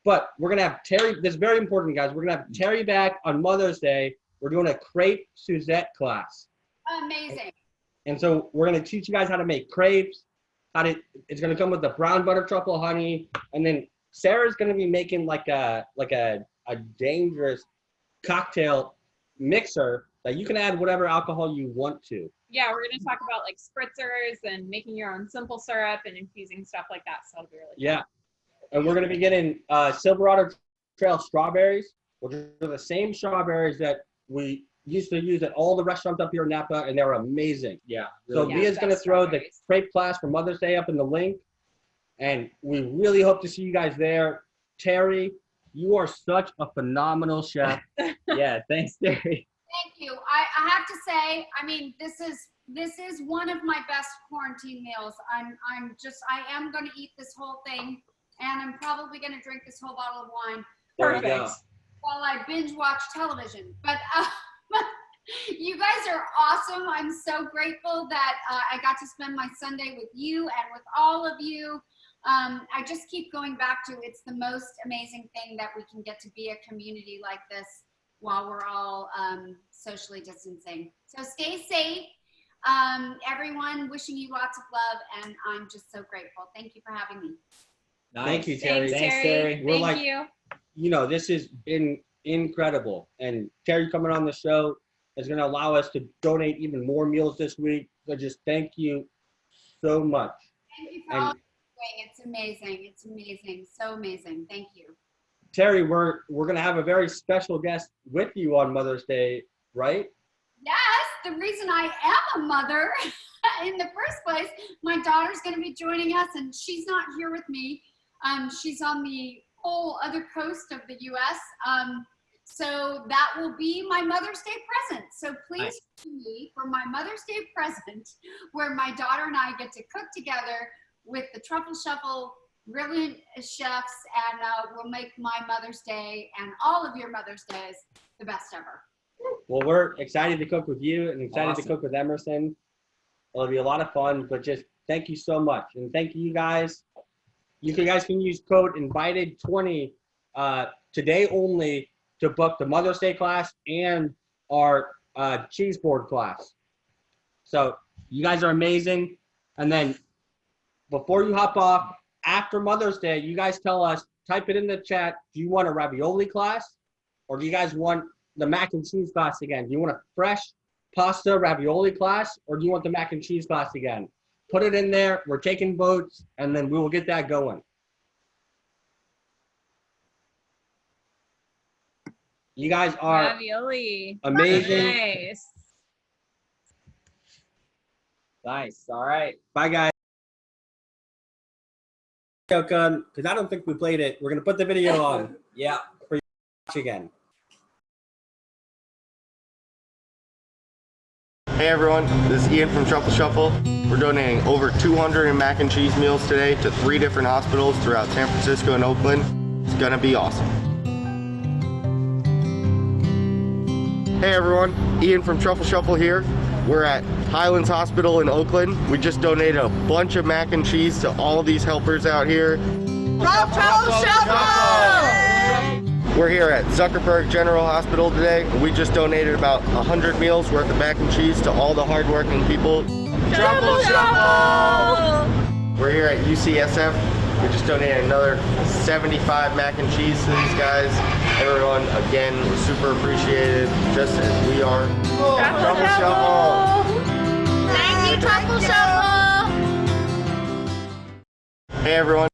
But we're going to have Teri. This is very important, guys. We're going to have Teri back on Mother's Day. We're doing a crepe Suzette class. Amazing. And so we're going to teach you guys how to make crepes. It's going to come with the brown butter truffle honey. And then Sarah's going to be making like a dangerous cocktail mixer that you can add whatever alcohol you want to. Yeah, we're gonna talk about like spritzers and making your own simple syrup and infusing stuff like that. So it'll be really Yeah. And we're going to be getting Silverado Trail strawberries, which are the same strawberries that we used to use at all the restaurants up here in Napa, and they're amazing. Yeah. So Yeah, Leah's going to best throw the strawberries. crepe class for Mother's Day up in the link, and we really hope to see you guys there. Teri, you are such a phenomenal chef. Yeah. Thanks, Terry. Thank you. I have to say, I mean, this is one of my best quarantine meals. I am going to eat this whole thing, and I'm probably going to drink this whole bottle of wine There you go. while I binge watch television. But you guys are awesome. I'm so grateful that I got to spend my Sunday with you and with all of you. I just keep going back to it's the most amazing thing that we can get to be a community like this while we're all socially distancing. So stay safe. Everyone, wishing you lots of love, and I'm just so grateful. Thank you for having me. Nice. Thank you, Teri. Thanks, Terry. We're Thank like- you. You know, this is incredible. And Teri coming on the show is going to allow us to donate even more meals this week. So just thank you so much. Thank you for And- all you're doing. It's amazing. It's amazing. So amazing. Thank you. Teri, we're going to have a very special guest with you on Mother's Day, right? Yes, the reason I am a mother in the first place, my daughter's going to be joining us, and she's not here with me. She's on the whole other coast of the U.S. So that will be my Mother's Day present. So please Nice. join me for my Mother's Day present, where my daughter and I get to cook together with the Truffle Shuffle brilliant chefs, and we'll make my Mother's Day and all of your Mother's Days the best ever. Well, we're excited to cook with you and excited to Awesome. cook with Emerson. It'll be a lot of fun, but just thank you so much. And thank you guys. you guys can use code invited20 today only to book the Mother's Day class and our cheese board class. So you guys are amazing. And then before you hop off, after Mother's Day, you guys tell us, type it in the chat, do you want a ravioli class or do you guys want the mac and cheese class again? Do you want a fresh pasta ravioli class or do you want the mac and cheese class again? Put it in there. We're taking votes and then we will get that going. You guys are Ravioli. amazing. Nice. Nice. All right. Bye, guys. Because I don't think we played it. We're going to put the video on. Yeah. For you to watch again. Hey everyone, this is Ian from Truffle Shuffle. We're donating over 200 mac and cheese meals today to 3 different hospitals throughout San Francisco and Oakland. It's gonna be awesome. Hey everyone, Ian from Truffle Shuffle here. We're at Highlands Hospital in Oakland. We just donated a bunch of mac and cheese to all these helpers out here. Truffle Shuffle! We're here at Zuckerberg General Hospital today. We just donated about 100 meals worth of mac and cheese to all the hardworking people. Truffle Shuffle! We're here at UCSF. We just donated another 75 mac and cheese to these guys. Everyone, again, super appreciated, just as we are. Truffle Shuffle! Thank you, Truffle Shuffle! Hey everyone.